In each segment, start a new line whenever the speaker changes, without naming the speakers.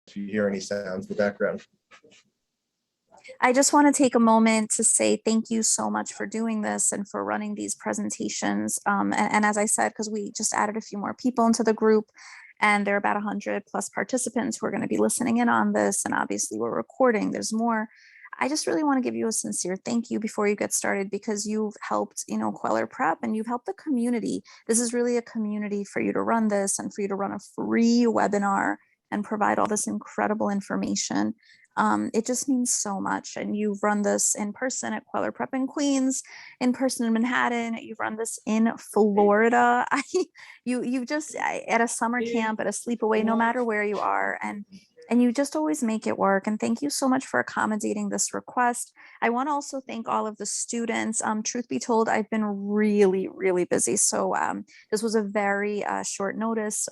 if you hear any sounds in the background.
I just want to take a moment to say thank you so much for doing this and for running these presentations. And as I said, because we just added a few more people into the group, and there are about 100 plus participants who are going to be listening in on this, and obviously we're recording, there's more. I just really want to give you a sincere thank you before you get started, because you've helped, Queller Prep, and you've helped the community. This is really a community for you to run this and for you to run a free webinar and provide all this incredible information. It just means so much. And you've run this in person at Queller Prep in Queens, in person in Manhattan. You've run this in Florida. You've just at a summer camp, at a sleepaway, no matter where you are. And you just always make it work. And thank you so much for accommodating this request. I want to also thank all of the students. Truth be told, I've been really, really busy. So this was a very short notice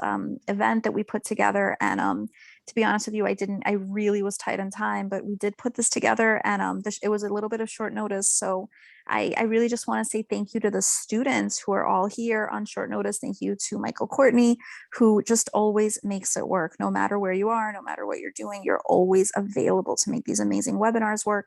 event that we put together. And to be honest with you, I really was tight on time, but we did put this together, and it was a little bit of short notice. So I really just want to say thank you to the students who are all here on short notice. Thank you to Michael Courtney, who just always makes it work. No matter where you are, no matter what you're doing, you're always available to make these amazing webinars work.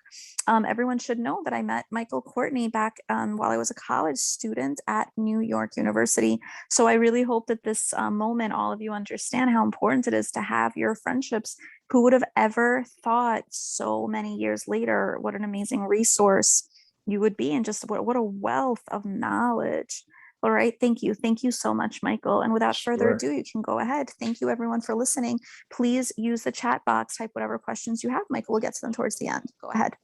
Everyone should know that I met Michael Courtney back while I was a college student at New York University. So I really hope that this moment, all of you understand how important it is to have your friendships. Who would have ever thought so many years later what an amazing resource you would be, and just what a wealth of knowledge. All right. Thank you. Thank you so much, Michael. And without further ado, you can go ahead. Thank you, everyone, for listening. Please use the chat box, type whatever questions you have. Michael will get to them towards the end. Go ahead.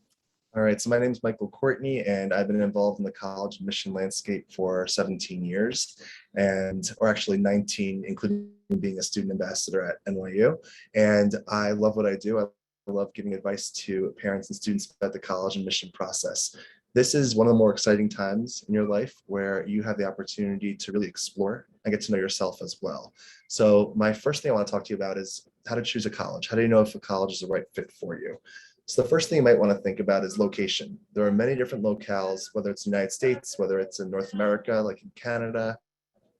All right. So my name is Michael Courtney, and I've been involved in the college admission landscape for 17 years, or actually 19, including being a student ambassador at NYU. And I love what I do. I love giving advice to parents and students about the college admission process. This is one of the more exciting times in your life where you have the opportunity to really explore and get to know yourself as well. So my first thing I want to talk to you about is how to choose a college. How do you know if a college is the right fit for you? So the first thing you might want to think about is location. There are many different locales, whether it's the United States, whether it's in North America, like in Canada,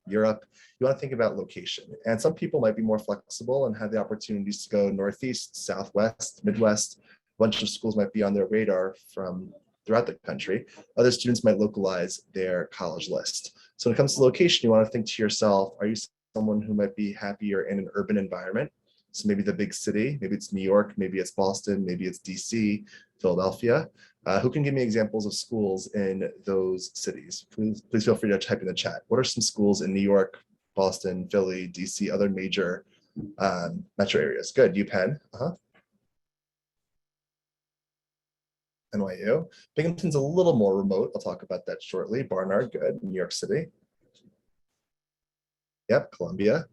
Europe. You want to think about location. And some people might be more flexible and have the opportunities to go Northeast, Southwest, Midwest. A bunch of schools might be on their radar from throughout the country. Other students might localize their college list. So when it comes to location, you want to think to yourself, are you someone who might be happier in an urban environment? So maybe the big city, maybe it's New York, maybe it's Boston, maybe it's DC, Philadelphia. Who can give me examples of schools in those cities? Please feel free to type in the chat. What are some schools in New York, Boston, Philly, DC, other major metro areas? Good, UPenn. NYU. Binghamton's a little more remote. I'll talk about that shortly. Barnard, good. New York City. Yep, Columbia.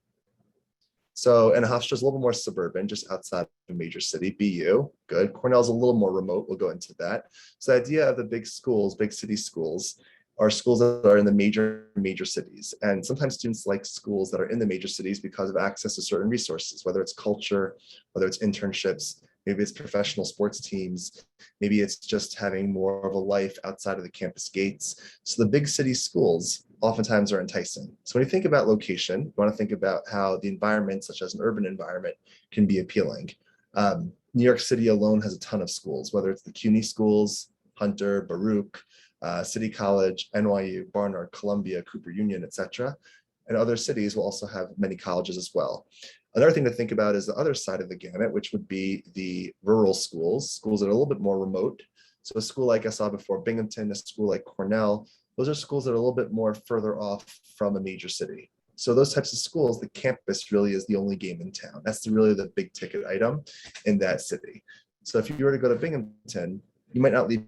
So, and Hofstra's a little more suburban, just outside of a major city. BU, good. Cornell's a little more remote. We'll go into that. So the idea of the big schools, big city schools, are schools that are in the major cities. And sometimes students like schools that are in the major cities because of access to certain resources, whether it's culture, whether it's internships, maybe it's professional sports teams, maybe it's just having more of a life outside of the campus gates. So the big city schools oftentimes are enticing. So when you think about location, you want to think about how the environment, such as an urban environment, can be appealing. New York City alone has a ton of schools, whether it's the CUNY schools, Hunter, Baruch, City College, NYU, Barnard, Columbia, Cooper Union, etc. And other cities will also have many colleges as well. Another thing to think about is the other side of the gamut, which would be the rural schools that are a little bit more remote. So a school like I saw before, Binghamton, a school like Cornell, those are schools that are a little bit more further off from a major city. So those types of schools, the campus really is the only game in town. That's really the big ticket item in that city. So if you were to go to Binghamton, you might not leave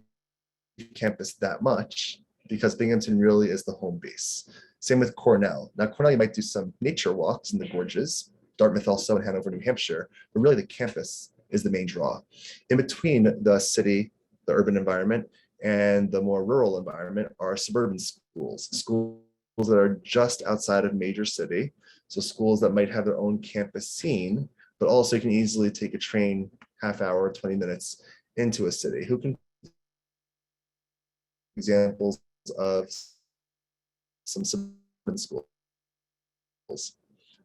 campus that much because Binghamton really is the home base. Same with Cornell. Now Cornell, you might do some nature walks in the gorges, Dartmouth also in Hanover, New Hampshire, but really the campus is the main draw. In between the city, the urban environment, and the more rural environment are suburban schools that are just outside of major city. So schools that might have their own campus scene, but also you can easily take a train half hour, 20 minutes into a city. Who can examples of some suburban schools?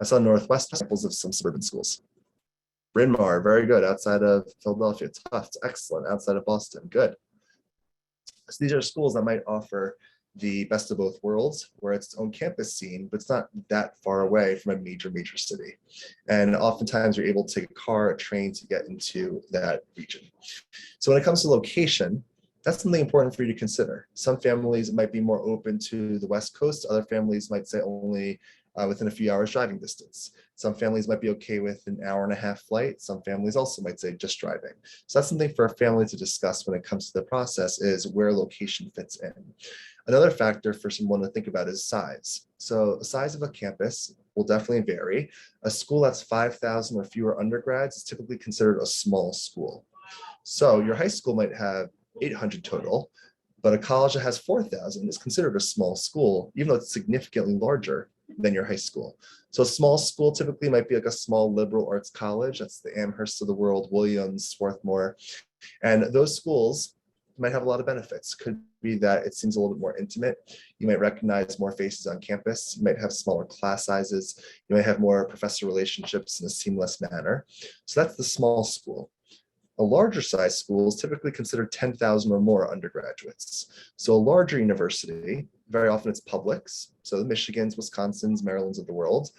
I saw Northwest examples of some suburban schools. Bryn Mawr, very good. Outside of Philadelphia. Tufts, excellent. Outside of Boston, good. So these are schools that might offer the best of both worlds, where it's its own campus scene, but it's not that far away from a major city. And oftentimes you're able to take a car, a train to get into that region. So when it comes to location, that's something important for you to consider. Some families might be more open to the West Coast. Other families might say only within a few hours driving distance. Some families might be okay with an hour and a half flight. Some families also might say just driving. So that's something for a family to discuss when it comes to the process, is where location fits in. Another factor for someone to think about is size. So the size of a campus will definitely vary. A school that's 5,000 or fewer undergrads is typically considered a small school. So your high school might have 800 total, but a college that has 4,000 is considered a small school, even though it's significantly larger than your high school. So a small school typically might be like a small liberal arts college. That's the Amherst of the world, Williams, Swarthmore. And those schools might have a lot of benefits. Could be that it seems a little bit more intimate. You might recognize more faces on campus. You might have smaller class sizes. You might have more professor relationships in a seamless manner. So that's the small school. A larger size school is typically considered 10,000 or more undergraduates. So a larger university, very often it's publics, so the Michigans, Wisconsins, Marylands of the world,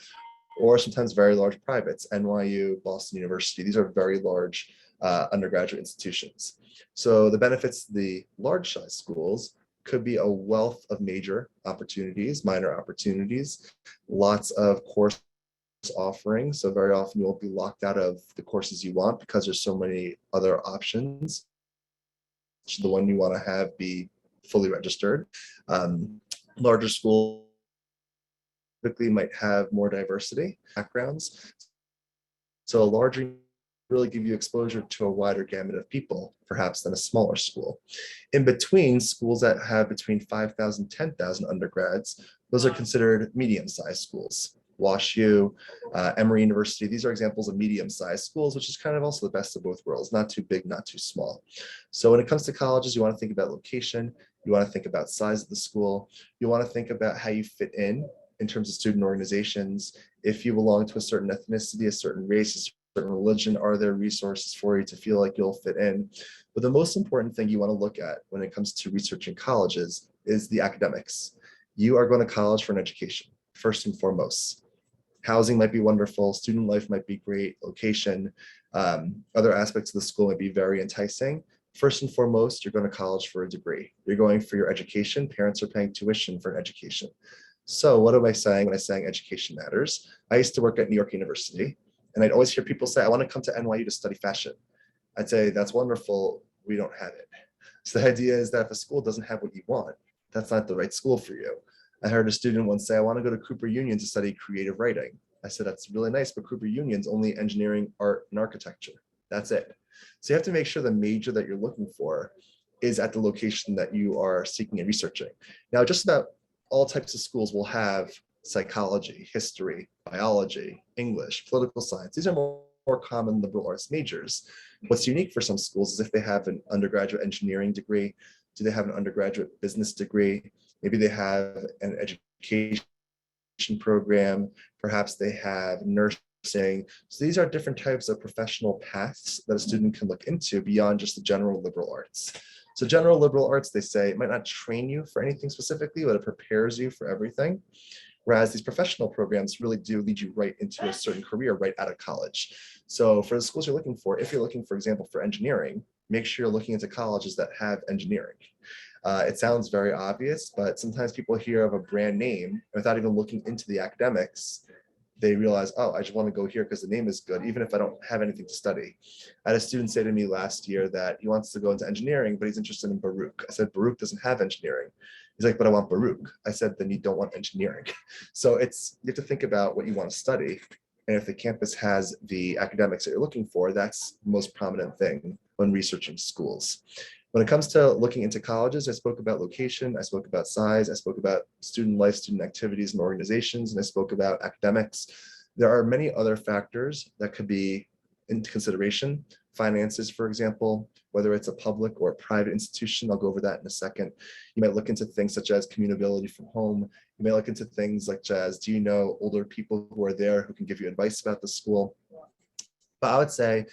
or sometimes very large privates, NYU, Boston University. These are very large undergraduate institutions. So the benefits of the large size schools could be a wealth of major opportunities, minor opportunities, lots of course offering. So very often you won't be locked out of the courses you want because there's so many other options. The one you want to have be fully registered. Larger schools typically might have more diversity backgrounds. So a larger really give you exposure to a wider gamut of people, perhaps, than a smaller school. In between, schools that have between 5,000 and 10,000 undergrads, those are considered medium-sized schools. WashU, Emory University, these are examples of medium-sized schools, which is kind of also the best of both worlds, not too big, not too small. So when it comes to colleges, you want to think about location, you want to think about size of the school, you want to think about how you fit in terms of student organizations. If you belong to a certain ethnicity, a certain race, a certain religion, are there resources for you to feel like you'll fit in? But the most important thing you want to look at when it comes to researching colleges is the academics. You are going to college for an education, first and foremost. Housing might be wonderful, student life might be great, location, other aspects of the school might be very enticing. First and foremost, you're going to college for a degree. You're going for your education. Parents are paying tuition for an education. So what am I saying when I'm saying education matters? I used to work at New York University, and I'd always hear people say, I want to come to NYU to study fashion. I'd say, that's wonderful, we don't have it. So the idea is that if a school doesn't have what you want, that's not the right school for you. I heard a student once say, I want to go to Cooper Union to study creative writing. I said, that's really nice, but Cooper Union's only engineering, art, and architecture. That's it. So you have to make sure the major that you're looking for is at the location that you are seeking and researching. Now, just about all types of schools will have psychology, history, biology, English, political science. These are more common liberal arts majors. What's unique for some schools is if they have an undergraduate engineering degree, do they have an undergraduate business degree? Maybe they have an education program, perhaps they have nursing. So these are different types of professional paths that a student can look into beyond just the general liberal arts. So general liberal arts, they say, it might not train you for anything specifically, but it prepares you for everything. Whereas these professional programs really do lead you right into a certain career right out of college. So for the schools you're looking for, if you're looking, for example, for engineering, make sure you're looking into colleges that have engineering. It sounds very obvious, but sometimes people hear of a brand name without even looking into the academics. They realize, oh, I just want to go here because the name is good, even if I don't have anything to study. I had a student say to me last year that he wants to go into engineering, but he's interested in Baruch. I said, Baruch doesn't have engineering. He's like, but I want Baruch. I said, then you don't want engineering. So you have to think about what you want to study. And if the campus has the academics that you're looking for, that's the most prominent thing when researching schools. When it comes to looking into colleges, I spoke about location, I spoke about size, I spoke about student life, student activities and organizations, and I spoke about academics. There are many other factors that could be into consideration. Finances, for example, whether it's a public or a private institution, I'll go over that in a second. You might look into things such as commutability from home. You may look into things such as, do you know older people who are there who can give you advice about the school? But I would say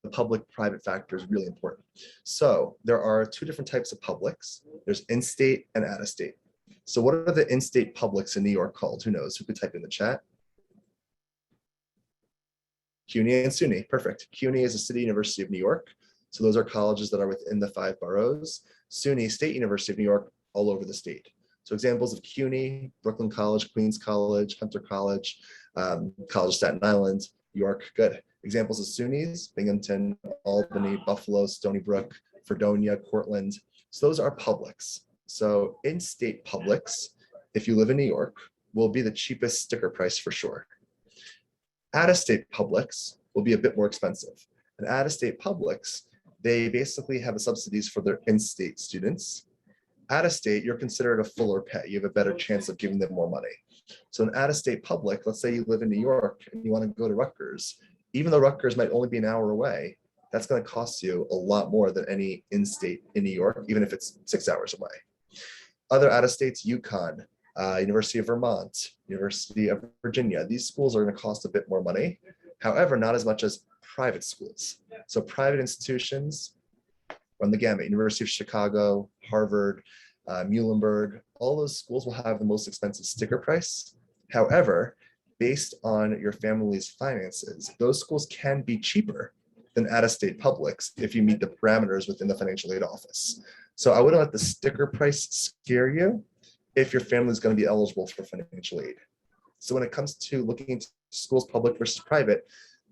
the public-private factor is really important. So there are two different types of publics. There's in-state and out-of-state. So what are the in-state publics in New York called? Who knows? Who could type in the chat? CUNY and SUNY, perfect. CUNY is the City University of New York. So those are colleges that are within the 5 boroughs. SUNY, State University of New York, all over the state. So examples of CUNY, Brooklyn College, Queens College, Hunter College, College of Staten Island, York, good. Examples of SUNYs, Binghamton, Albany, Buffalo, Stony Brook, Fredonia, Cortland. So those are publics. So in-state publics, if you live in New York, will be the cheapest sticker price for sure. Out-of-state publics will be a bit more expensive. And out-of-state publics, they basically have the subsidies for their in-state students. Out-of-state, you're considered a fuller pay. You have a better chance of giving them more money. So an out-of-state public, let's say you live in New York and you want to go to Rutgers, even though Rutgers might only be an hour away, that's going to cost you a lot more than any in-state in New York, even if it's 6 hours away. Other out-of-states, UConn, University of Vermont, University of Virginia. These schools are going to cost a bit more money. However, not as much as private schools. So private institutions run the gamut. University of Chicago, Harvard, Muhlenberg, all those schools will have the most expensive sticker price. However, based on your family's finances, those schools can be cheaper than out-of-state publics if you meet the parameters within the financial aid office. So I wouldn't let the sticker price scare you if your family is going to be eligible for financial aid. So when it comes to looking into schools, public versus private,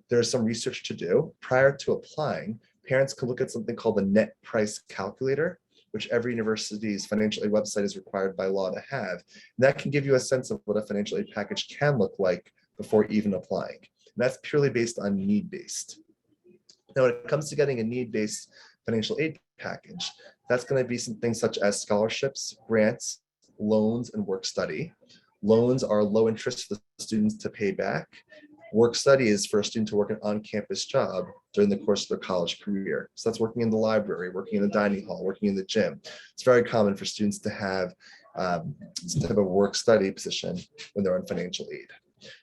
there's some research to do. Prior to applying, parents can look at something called the net price calculator, which every university's financial aid website is required by law to have. And that can give you a sense of what a financial aid package can look like before even applying. And that's purely based on need-based. Now, when it comes to getting a need-based financial aid package, that's going to be some things such as scholarships, grants, loans, and work study. Loans are low interest for the students to pay back. Work study is for a student to work an on-campus job during the course of their college career. So that's working in the library, working in the dining hall, working in the gym. It's very common for students to have some type of work study position when they're on financial aid.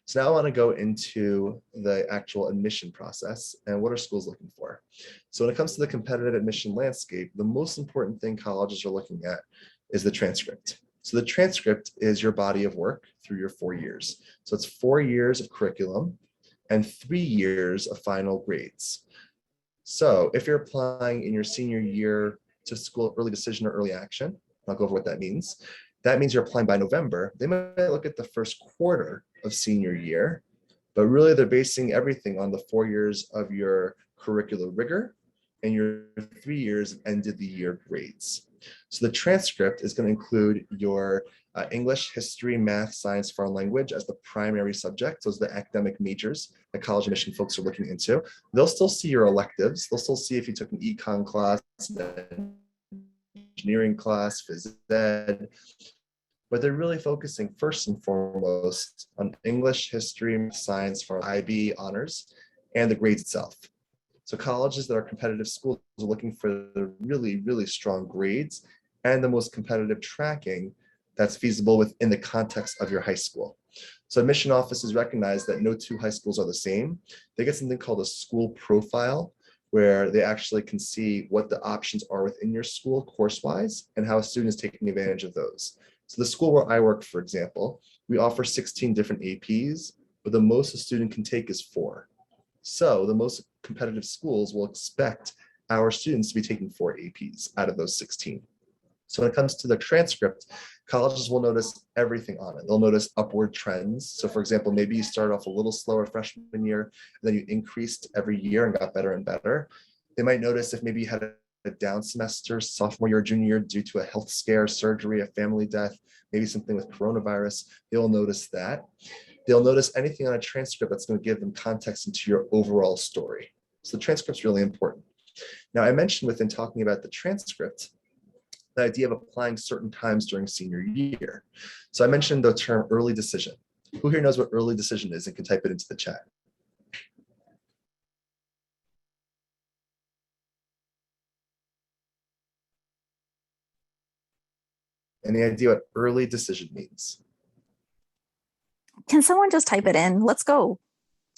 So now I want to go into the actual admission process and what are schools looking for. So when it comes to the competitive admission landscape, the most important thing colleges are looking at is the transcript. So the transcript is your body of work through your 4 years. So it's 4 years of curriculum and 3 years of final grades. So if you're applying in your senior year to school early decision or early action, I'll go over what that means. That means you're applying by November. They might look at the first quarter of senior year, but really they're basing everything on the 4 years of your curricular rigor and your 3 years of end of the year grades. So the transcript is going to include your English, history, math, science, foreign language as the primary subject. Those are the academic majors that college admission folks are looking into. They'll still see your electives. They'll still see if you took an econ class, an engineering class, phys ed, but they're really focusing first and foremost on English, history, science, for IB honors, and the grades itself. So colleges that are competitive schools are looking for the really, really strong grades and the most competitive tracking that's feasible within the context of your high school. So admission offices recognize that no two high schools are the same. They get something called a school profile, where they actually can see what the options are within your school course-wise and how a student is taking advantage of those. So the school where I work, for example, we offer 16 different APs, but the most a student can take is 4. So the most competitive schools will expect our students to be taking 4 APs out of those 16. So when it comes to the transcript, colleges will notice everything on it. They'll notice upward trends. So for example, maybe you started off a little slower freshman year, and then you increased every year and got better and better. They might notice if maybe you had a down semester, sophomore year, junior year, due to a health scare, surgery, a family death, maybe something with coronavirus, they will notice that. They'll notice anything on a transcript that's going to give them context into your overall story. So the transcript's really important. Now, I mentioned within talking about the transcript, the idea of applying certain times during senior year. So I mentioned the term early decision. Who here knows what early decision is and can type it into the chat? Any idea what early decision means?
Can someone just type it in? Let's go.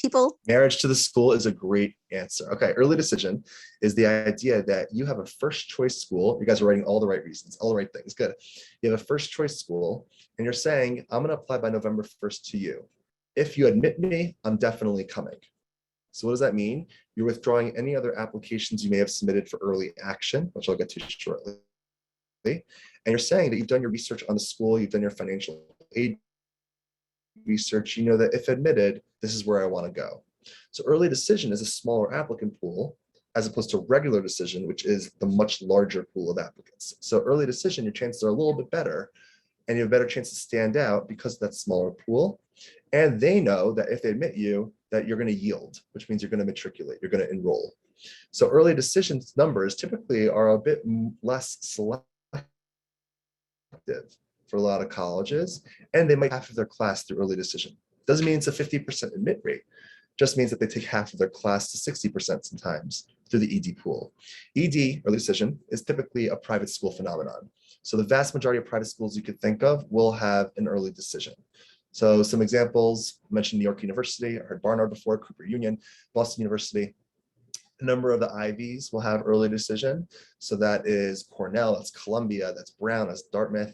people.
Marriage to the school is a great answer. Okay, early decision is the idea that you have a first choice school. You guys are writing all the right reasons, all the right things. Good. You have a first choice school, and you're saying, I'm going to apply by November 1st to you. If you admit me, I'm definitely coming. So what does that mean? You're withdrawing any other applications you may have submitted for early action, which I'll get to shortly. And you're saying that you've done your research on the school, you've done your financial aid research, you know that if admitted, this is where I want to go. So early decision is a smaller applicant pool as opposed to regular decision, which is the much larger pool of applicants. So early decision, your chances are a little bit better and you have a better chance to stand out because of that smaller pool. And they know that if they admit you, that you're going to yield, which means you're going to matriculate, you're going to enroll. So early decisions numbers typically are a bit less selective for a lot of colleges, and they might half of their class through early decision. Doesn't mean it's a 50% admit rate, just means that they take half of their class to 60% sometimes through the ED pool. ED, early decision, is typically a private school phenomenon. So the vast majority of private schools you could think of will have an early decision. So some examples, I mentioned New York University, I heard Barnard before, Cooper Union, Boston University. A number of the Ivies will have early decision. So that is Cornell, that's Columbia, that's Brown, that's Dartmouth.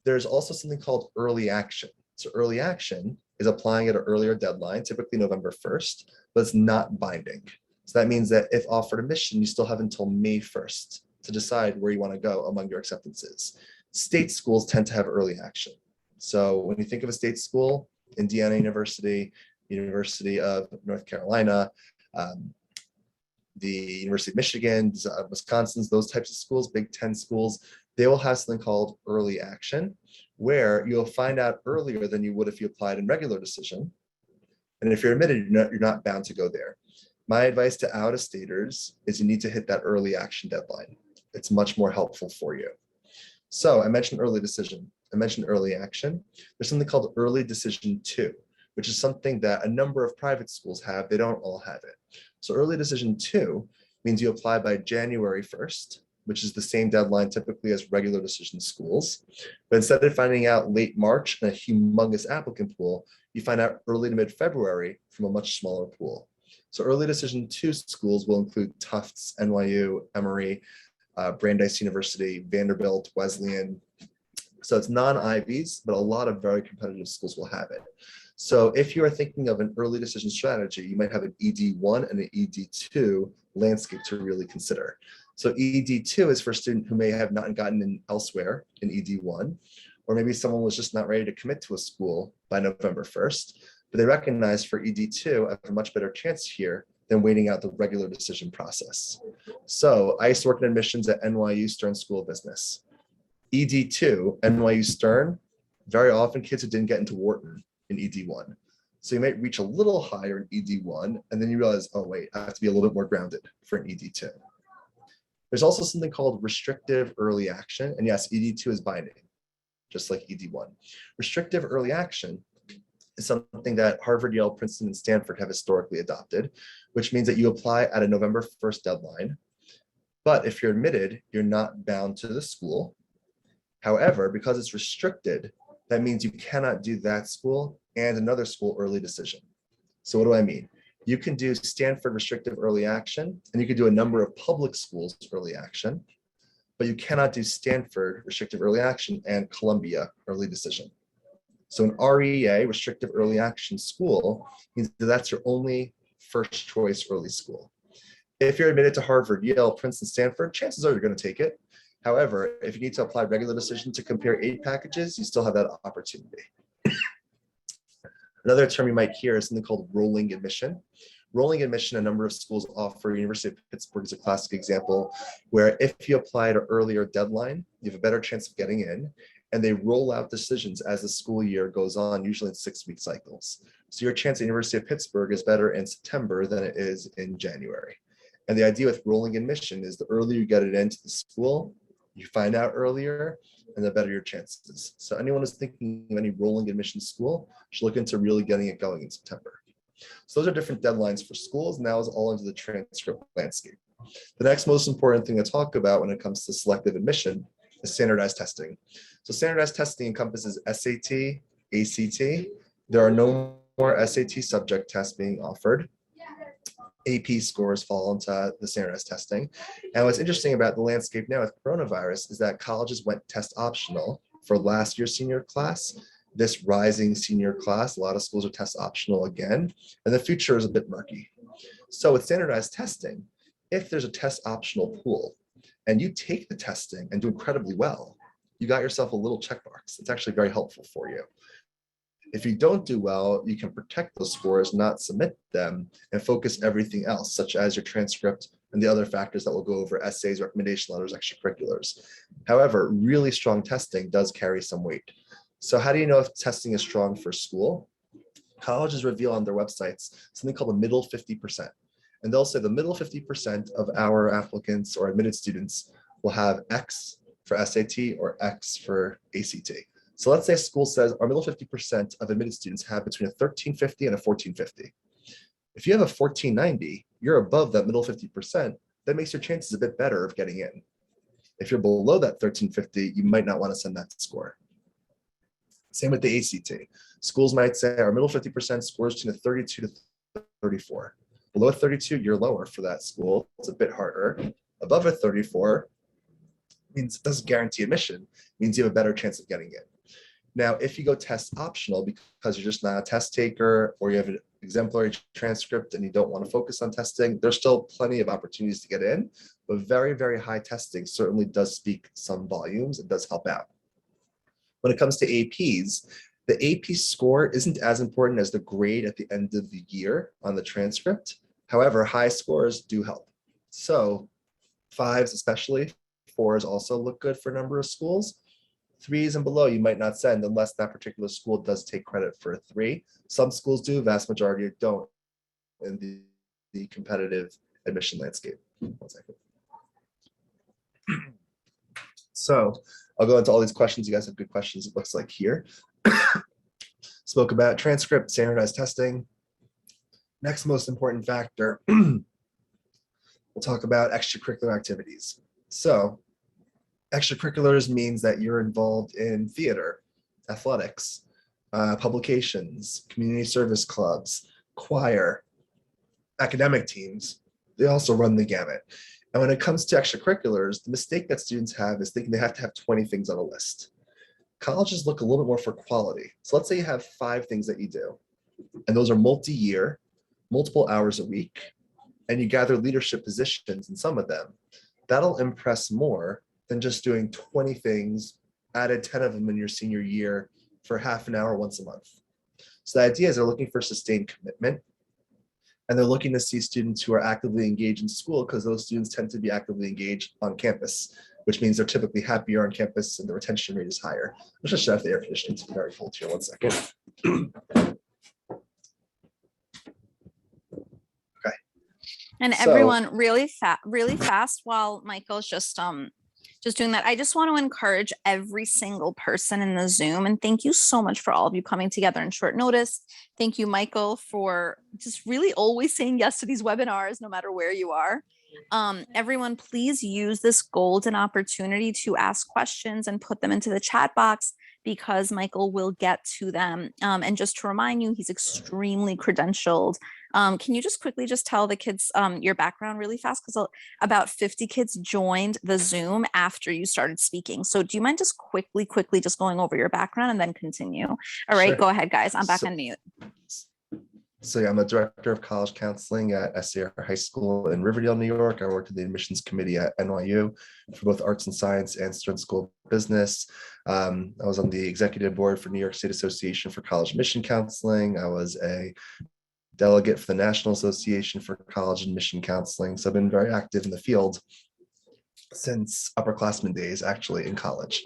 There's also something called early action. So early action is applying at an earlier deadline, typically November 1st, but it's not binding. So that means that if offered admission, you still have until May 1st to decide where you want to go among your acceptances. State schools tend to have early action. So when you think of a state school, Indiana University, University of North Carolina, the University of Michigan, Wisconsin, those types of schools, Big Ten schools, they will have something called early action, where you'll find out earlier than you would if you applied in regular decision. And if you're admitted, you're not bound to go there. My advice to out-of-staters is you need to hit that early action deadline. It's much more helpful for you. So I mentioned early decision. I mentioned early action. There's something called early decision 2, which is something that a number of private schools have. They don't all have it. So early decision 2 means you apply by January 1st, which is the same deadline typically as regular decision schools. But instead of finding out late March in a humongous applicant pool, you find out early to mid-February from a much smaller pool. So early decision 2 schools will include Tufts, NYU, Emory, Brandeis University, Vanderbilt, Wesleyan. So it's non-Ivies, but a lot of very competitive schools will have it. So if you are thinking of an early decision strategy, you might have an ED1 and an ED2 landscape to really consider. So ED2 is for a student who may have not gotten in elsewhere in ED1, or maybe someone was just not ready to commit to a school by November 1st, but they recognize for ED2, I have a much better chance here than waiting out the regular decision process. So I used to work in admissions at NYU Stern School of Business. ED2, NYU Stern, very often kids who didn't get into Wharton in ED1. So you might reach a little higher in ED1, and then you realize, oh wait, I have to be a little bit more grounded for an ED2. There's also something called restrictive early action. And yes, ED2 is binding, just like ED1. Restrictive early action is something that Harvard, Yale, Princeton, and Stanford have historically adopted, which means that you apply at a November 1st deadline. But if you're admitted, you're not bound to the school. However, because it's restricted, that means you cannot do that school and another school early decision. So what do I mean? You can do Stanford restrictive early action, and you can do a number of public schools early action, but you cannot do Stanford restrictive early action and Columbia early decision. So an REA, restrictive early action school, means that that's your only first choice early school. If you're admitted to Harvard, Yale, Princeton, Stanford, chances are you're going to take it. However, if you need to apply regular decision to compare 8 packages, you still have that opportunity. Another term you might hear is something called rolling admission. Rolling admission, a number of schools offer. University of Pittsburgh is a classic example, where if you apply at an earlier deadline, you have a better chance of getting in, and they roll out decisions as the school year goes on, usually in 6-week cycles. So your chance at University of Pittsburgh is better in September than it is in January. And the idea with rolling admission is the earlier you get it into the school, you find out earlier, and the better your chances. So anyone who's thinking of any rolling admission school should look into really getting it going in September. So those are different deadlines for schools. Now is all into the transcript landscape. The next most important thing to talk about when it comes to selective admission is standardized testing. So standardized testing encompasses SAT, ACT. There are no more SAT subject tests being offered. AP scores fall into the standardized testing. And what's interesting about the landscape now with coronavirus is that colleges went test optional for last year's senior class. This rising senior class, a lot of schools are test optional again, and the future is a bit murky. So with standardized testing, if there's a test optional pool and you take the testing and do incredibly well, you got yourself a little checkbox. It's actually very helpful for you. If you don't do well, you can protect those scores, not submit them, and focus everything else, such as your transcript and the other factors that we'll go over: essays, recommendation letters, extracurriculars. However, really strong testing does carry some weight. So how do you know if testing is strong for school? Colleges reveal on their websites something called the middle 50%. And they'll say the middle 50% of our applicants or admitted students will have X for SAT or X for ACT. So let's say a school says our middle 50% of admitted students have between a 1350 and a 1450. If you have a 1490, you're above that middle 50%. That makes your chances a bit better of getting in. If you're below that 1350, you might not want to send that score. Same with the ACT. Schools might say our middle 50% scores between a 32 to 34. Below a 32, you're lower for that school. It's a bit harder. Above a 34 means it doesn't guarantee admission, means you have a better chance of getting in. Now, if you go test optional because you're just not a test taker or you have an exemplary transcript and you don't want to focus on testing, there's still plenty of opportunities to get in, but very, very high testing certainly does speak some volumes. It does help out. When it comes to APs, the AP score isn't as important as the grade at the end of the year on the transcript. However, high scores do help. So 5s especially, 4s also look good for a number of schools. 3s and below you might not send unless that particular school does take credit for a 3. Some schools do, vast majority don't in the competitive admission landscape. 1 second. So I'll go into all these questions. You guys have good questions, it looks like here. Spoke about transcript, standardized testing. Next most important factor, we'll talk about extracurricular activities. So extracurriculars means that you're involved in theater, athletics, publications, community service clubs, choir, academic teams. They also run the gamut. And when it comes to extracurriculars, the mistake that students have is thinking they have to have 20 things on a list. Colleges look a little bit more for quality. So let's say you have 5 things that you do, and those are multi-year, multiple hours a week, and you gather leadership positions in some of them. That'll impress more than just doing 20 things, added 10 of them in your senior year for half an hour once a month. So the idea is they're looking for sustained commitment, and they're looking to see students who are actively engaged in school because those students tend to be actively engaged on campus, which means they're typically happier on campus and the retention rate is higher. Let's just shut off the air conditioning. It's very cold here. 1 second. Okay.
And everyone really fast while Michael's just doing that. I just want to encourage every single person in the Zoom, and thank you so much for all of you coming together in short notice. Thank you, Michael, for just really always saying yes to these webinars, no matter where you are. Everyone, please use this golden opportunity to ask questions and put them into the chat box, because Michael will get to them. And just to remind you, he's extremely credentialed. Can you just quickly just tell the kids your background really fast? Because about 50 kids joined the Zoom after you started speaking. So do you mind just quickly just going over your background and then continue? All right, sure. Go ahead, guys. I'm back on mute.
So yeah, I'm a director of college counseling at SAR High School in Riverdale, New York. I worked in the admissions committee at NYU for both arts and science and Stern School of Business. I was on the executive board for New York State Association for College Admission Counseling. I was a delegate for the National Association for College Admission Counseling. So I've been very active in the field since upperclassmen days, actually, in college.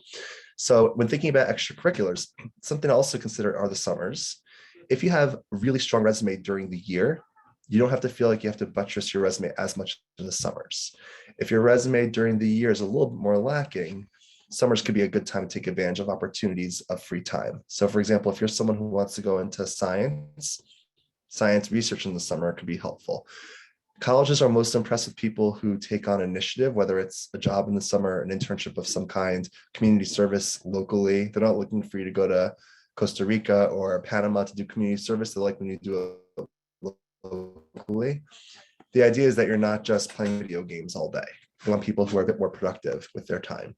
So when thinking about extracurriculars, something to also consider are the summers. If you have a really strong resume during the year, you don't have to feel like you have to buttress your resume as much in the summers. If your resume during the year is a little bit more lacking, summers could be a good time to take advantage of opportunities of free time. So for example, if you're someone who wants to go into science research in the summer could be helpful. Colleges are most impressed with people who take on initiative, whether it's a job in the summer, an internship of some kind, community service locally. They're not looking for you to go to Costa Rica or Panama to do community service. They like when you do it locally. The idea is that you're not just playing video games all day. You want people who are a bit more productive with their time.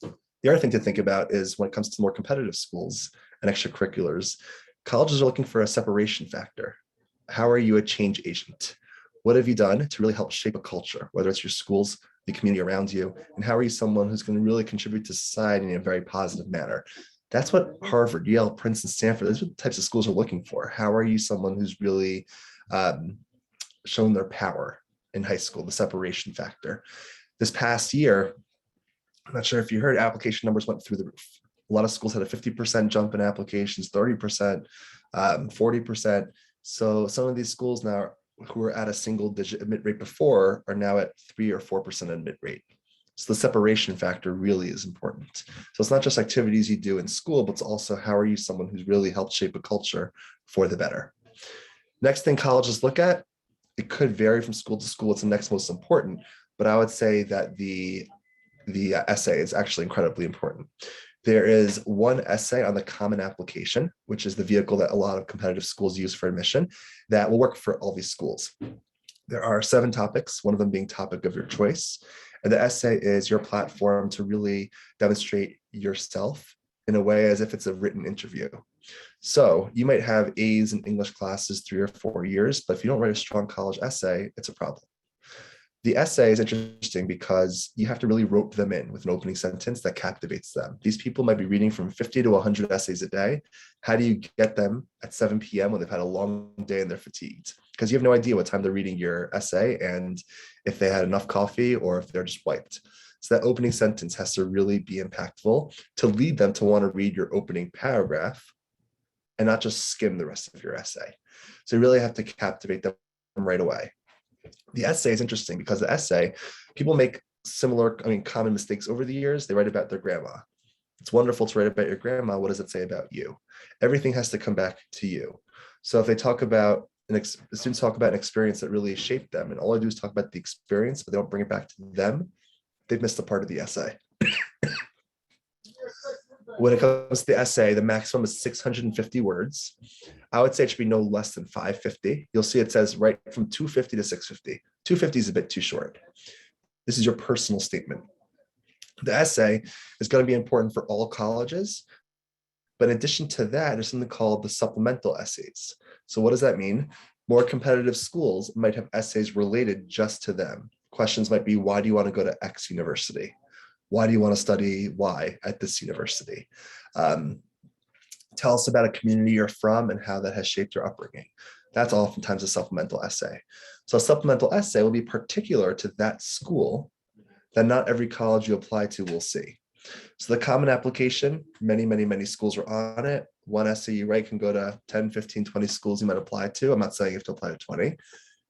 The other thing to think about is when it comes to more competitive schools and extracurriculars, colleges are looking for a separation factor. How are you a change agent? What have you done to really help shape a culture, whether it's your schools, the community around you, and how are you someone who's going to really contribute to society in a very positive manner? That's what Harvard, Yale, Princeton, Stanford, those are the types of schools are looking for. How are you someone who's really shown their power in high school, the separation factor? This past year, I'm not sure if you heard, application numbers went through the roof. A lot of schools had a 50% jump in applications, 30%, 40%. So some of these schools now who were at a single digit admit rate before are now at 3 or 4% admit rate. So the separation factor really is important. So it's not just activities you do in school, but it's also how are you someone who's really helped shape a culture for the better. Next thing colleges look at, it could vary from school to school. It's the next most important, but I would say that the essay is actually incredibly important. There is one essay on the Common Application, which is the vehicle that a lot of competitive schools use for admission, that will work for all these schools. There are 7 topics, one of them being topic of your choice. And the essay is your platform to really demonstrate yourself in a way as if it's a written interview. So you might have A's in English classes 3 or 4 years, but if you don't write a strong college essay, it's a problem. The essay is interesting because you have to really rope them in with an opening sentence that captivates them. These people might be reading from 50 to 100 essays a day. How do you get them at 7 p.m. when they've had a long day and they're fatigued? Because you have no idea what time they're reading your essay and if they had enough coffee or if they're just wiped. So that opening sentence has to really be impactful to lead them to want to read your opening paragraph and not just skim the rest of your essay. So you really have to captivate them right away. The essay is interesting because the essay, people make common mistakes over the years. They write about their grandma. It's wonderful to write about your grandma. What does it say about you? Everything has to come back to you. So if they talk about, students talk about an experience that really shaped them, and all I do is talk about the experience, but they don't bring it back to them, they've missed a part of the essay. When it comes to the essay, the maximum is 650 words. I would say it should be no less than 550. You'll see it says right from 250 to 650. 250 is a bit too short. This is your personal statement. The essay is going to be important for all colleges. But in addition to that, there's something called the Supplemental Essays. So what does that mean? More competitive schools might have essays related just to them. Questions might be, why do you want to go to X university? Why do you want to study Y at this university? Tell us about a community you're from and how that has shaped your upbringing. That's oftentimes a supplemental essay. So a supplemental essay will be particular to that school that not every college you apply to will see. So the Common Application, many schools are on it. One essay you write can go to 10, 15, 20 schools you might apply to. I'm not saying you have to apply to 20,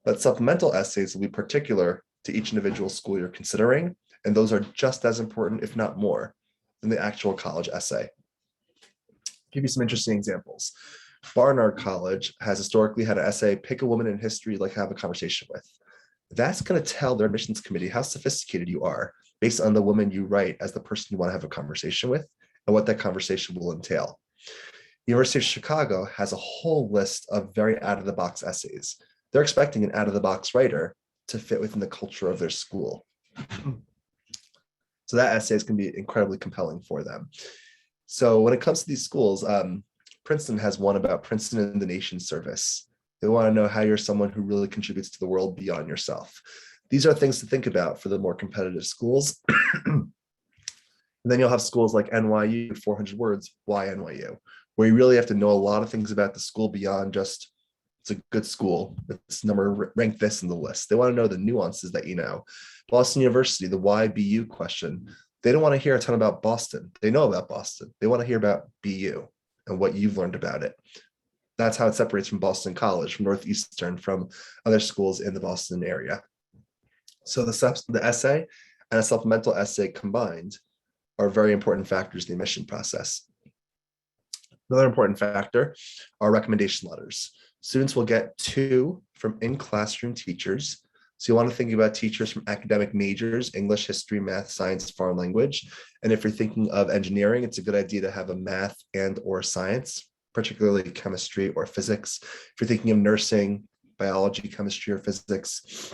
but supplemental essays will be particular to each individual school you're considering. And those are just as important, if not more, than the actual college essay. I'll give you some interesting examples. Barnard College has historically had an essay, pick a woman in history you'd like to have a conversation with. That's going to tell their admissions committee how sophisticated you are based on the woman you write as the person you want to have a conversation with and what that conversation will entail. University of Chicago has a whole list of very out-of-the-box essays. They're expecting an out-of-the-box writer to fit within the culture of their school. So that essay is going to be incredibly compelling for them. So when it comes to these schools, Princeton has one about Princeton in the Nation service. They want to know how you're someone who really contributes to the world beyond yourself. These are things to think about for the more competitive schools. And then you'll have schools like NYU, 400 words, why NYU? Where you really have to know a lot of things about the school beyond just, it's a good school, it's number ranked this in the list. They want to know the nuances that you know. Boston University, the why BU question, they don't want to hear a ton about Boston. They know about Boston. They want to hear about BU and what you've learned about it. That's how it separates from Boston College, from Northeastern, from other schools in the Boston area. So the essay and a supplemental essay combined are very important factors in the admission process. Another important factor are recommendation letters. Students will get 2 from in-classroom teachers. So you want to think about teachers from academic majors, English, history, math, science, foreign language. And if you're thinking of engineering, it's a good idea to have a math and or science particularly chemistry or physics. If you're thinking of nursing, biology, chemistry, or physics.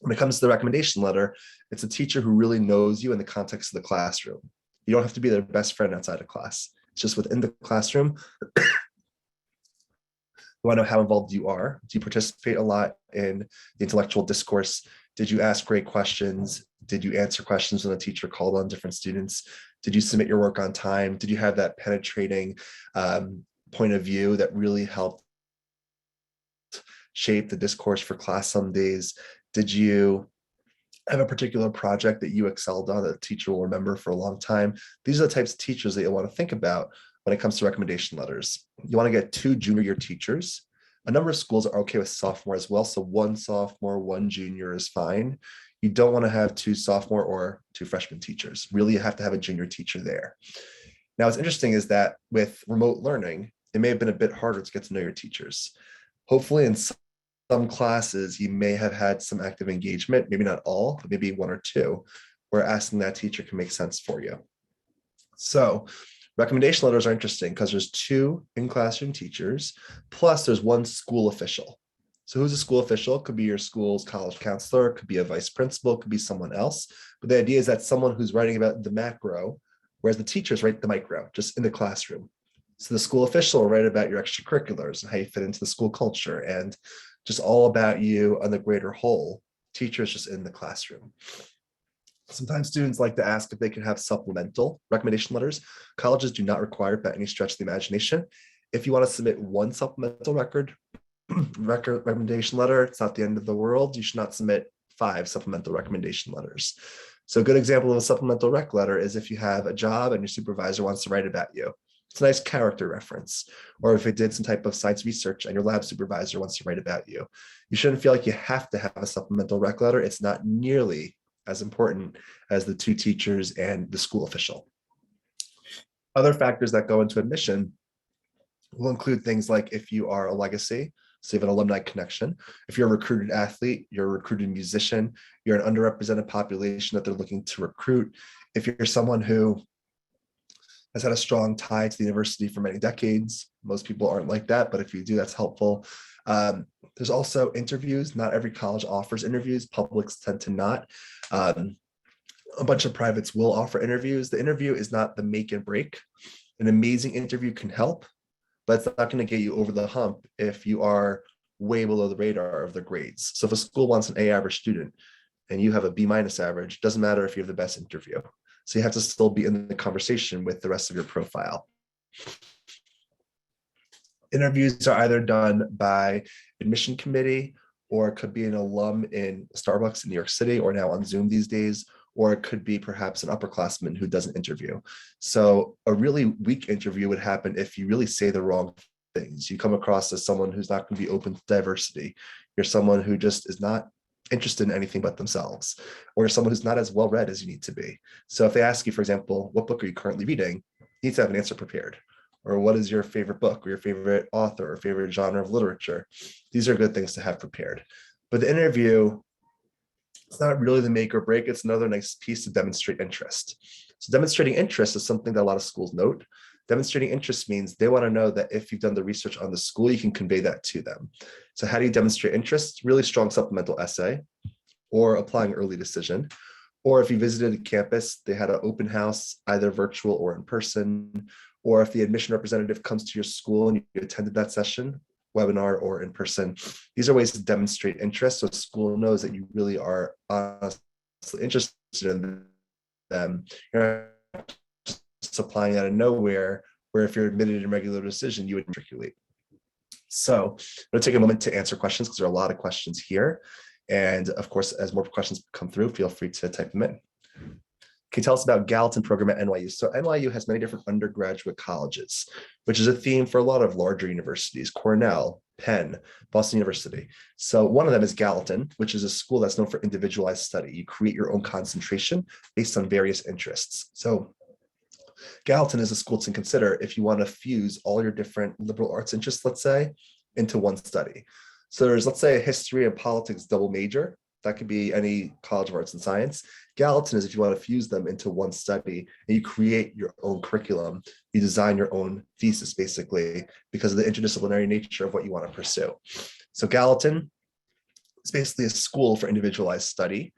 When it comes to the recommendation letter, it's a teacher who really knows you in the context of the classroom. You don't have to be their best friend outside of class. It's just within the classroom. You want to know how involved you are. Do you participate a lot in the intellectual discourse? Did you ask great questions? Did you answer questions when the teacher called on different students? Did you submit your work on time? Did you have that penetrating point of view that really helped shape the discourse for class some days? Did you have a particular project that you excelled on that the teacher will remember for a long time? These are the types of teachers that you want to think about when it comes to recommendation letters. You want to get 2 junior year teachers. A number of schools are okay with sophomore as well. So 1 sophomore, 1 junior is fine. You don't want to have 2 sophomore or 2 freshman teachers. Really, you have to have a junior teacher there. Now, what's interesting is that with remote learning, it may have been a bit harder to get to know your teachers. Hopefully in some classes, you may have had some active engagement, maybe not all, but maybe 1 or 2, where asking that teacher can make sense for you. So recommendation letters are interesting because there's 2 in-classroom teachers, plus there's 1 school official. So who's a school official? Could be your school's college counselor, could be a vice principal, could be someone else. But the idea is that someone who's writing about the macro, whereas the teachers write the micro, just in the classroom. So the school official will write about your extracurriculars and how you fit into the school culture and just all about you on the greater whole. Teachers just in the classroom. Sometimes students like to ask if they can have supplemental recommendation letters. Colleges do not require it by any stretch of the imagination. If you want to submit 1 supplemental recommendation letter, it's not the end of the world. You should not submit 5 supplemental recommendation letters. So a good example of a supplemental rec letter is if you have a job and your supervisor wants to write about you. It's a nice character reference. Or if it did some type of science research and your lab supervisor wants to write about you. You shouldn't feel like you have to have a supplemental rec letter. It's not nearly as important as the 2 teachers and the school official. Other factors that go into admission will include things like if you are a legacy, so you have an alumni connection. If you're a recruited athlete, you're a recruited musician, you're an underrepresented population that they're looking to recruit. If you're someone who has had a strong tie to the university for many decades. Most people aren't like that, but if you do, that's helpful. There's also interviews. Not every college offers interviews. Publics tend to not. A bunch of privates will offer interviews. The interview is not the make and break. An amazing interview can help, but it's not going to get you over the hump if you are way below the radar of the grades. So if a school wants an A average student and you have a B- average, doesn't matter if you have the best interview. So you have to still be in the conversation with the rest of your profile. Interviews are either done by admission committee, or it could be an alum in Starbucks in New York City, or now on Zoom these days, or it could be perhaps an upperclassman who does an interview. So a really weak interview would happen if you really say the wrong things. You come across as someone who's not going to be open to diversity. You're someone who just is not interested in anything but themselves, or someone who's not as well read as you need to be. So if they ask you, for example, what book are you currently reading, you need to have an answer prepared. Or what is your favorite book, or your favorite author, or favorite genre of literature? These are good things to have prepared. But the interview, it's not really the make or break. It's another nice piece to demonstrate interest. So demonstrating interest is something that a lot of schools note. Demonstrating interest means they want to know that if you've done the research on the school, you can convey that to them. So how do you demonstrate interest? Really strong supplemental essay, or applying early decision. Or if you visited a campus, they had an open house, either virtual or in person. Or if the admission representative comes to your school and you attended that session, webinar or in person. These are ways to demonstrate interest, so the school knows that you really are honestly interested in them. You're not just applying out of nowhere, where if you're admitted in regular decision, you would matriculate. So I'm going to take a moment to answer questions, because there are a lot of questions here. And of course, as more questions come through, feel free to type them in. Can you tell us about Gallatin program at NYU? So NYU has many different undergraduate colleges, which is a theme for a lot of larger universities, Cornell, Penn, Boston University. So one of them is Gallatin, which is a school that's known for individualized study. You create your own concentration based on various interests. So Gallatin is a school to consider if you want to fuse all your different liberal arts interests, let's say, into one study. So there's, let's say, a history and politics double major. That could be any College of Arts and Science. Gallatin is if you want to fuse them into one study and you create your own curriculum, you design your own thesis basically because of the interdisciplinary nature of what you want to pursue. So Gallatin is basically a school for individualized study.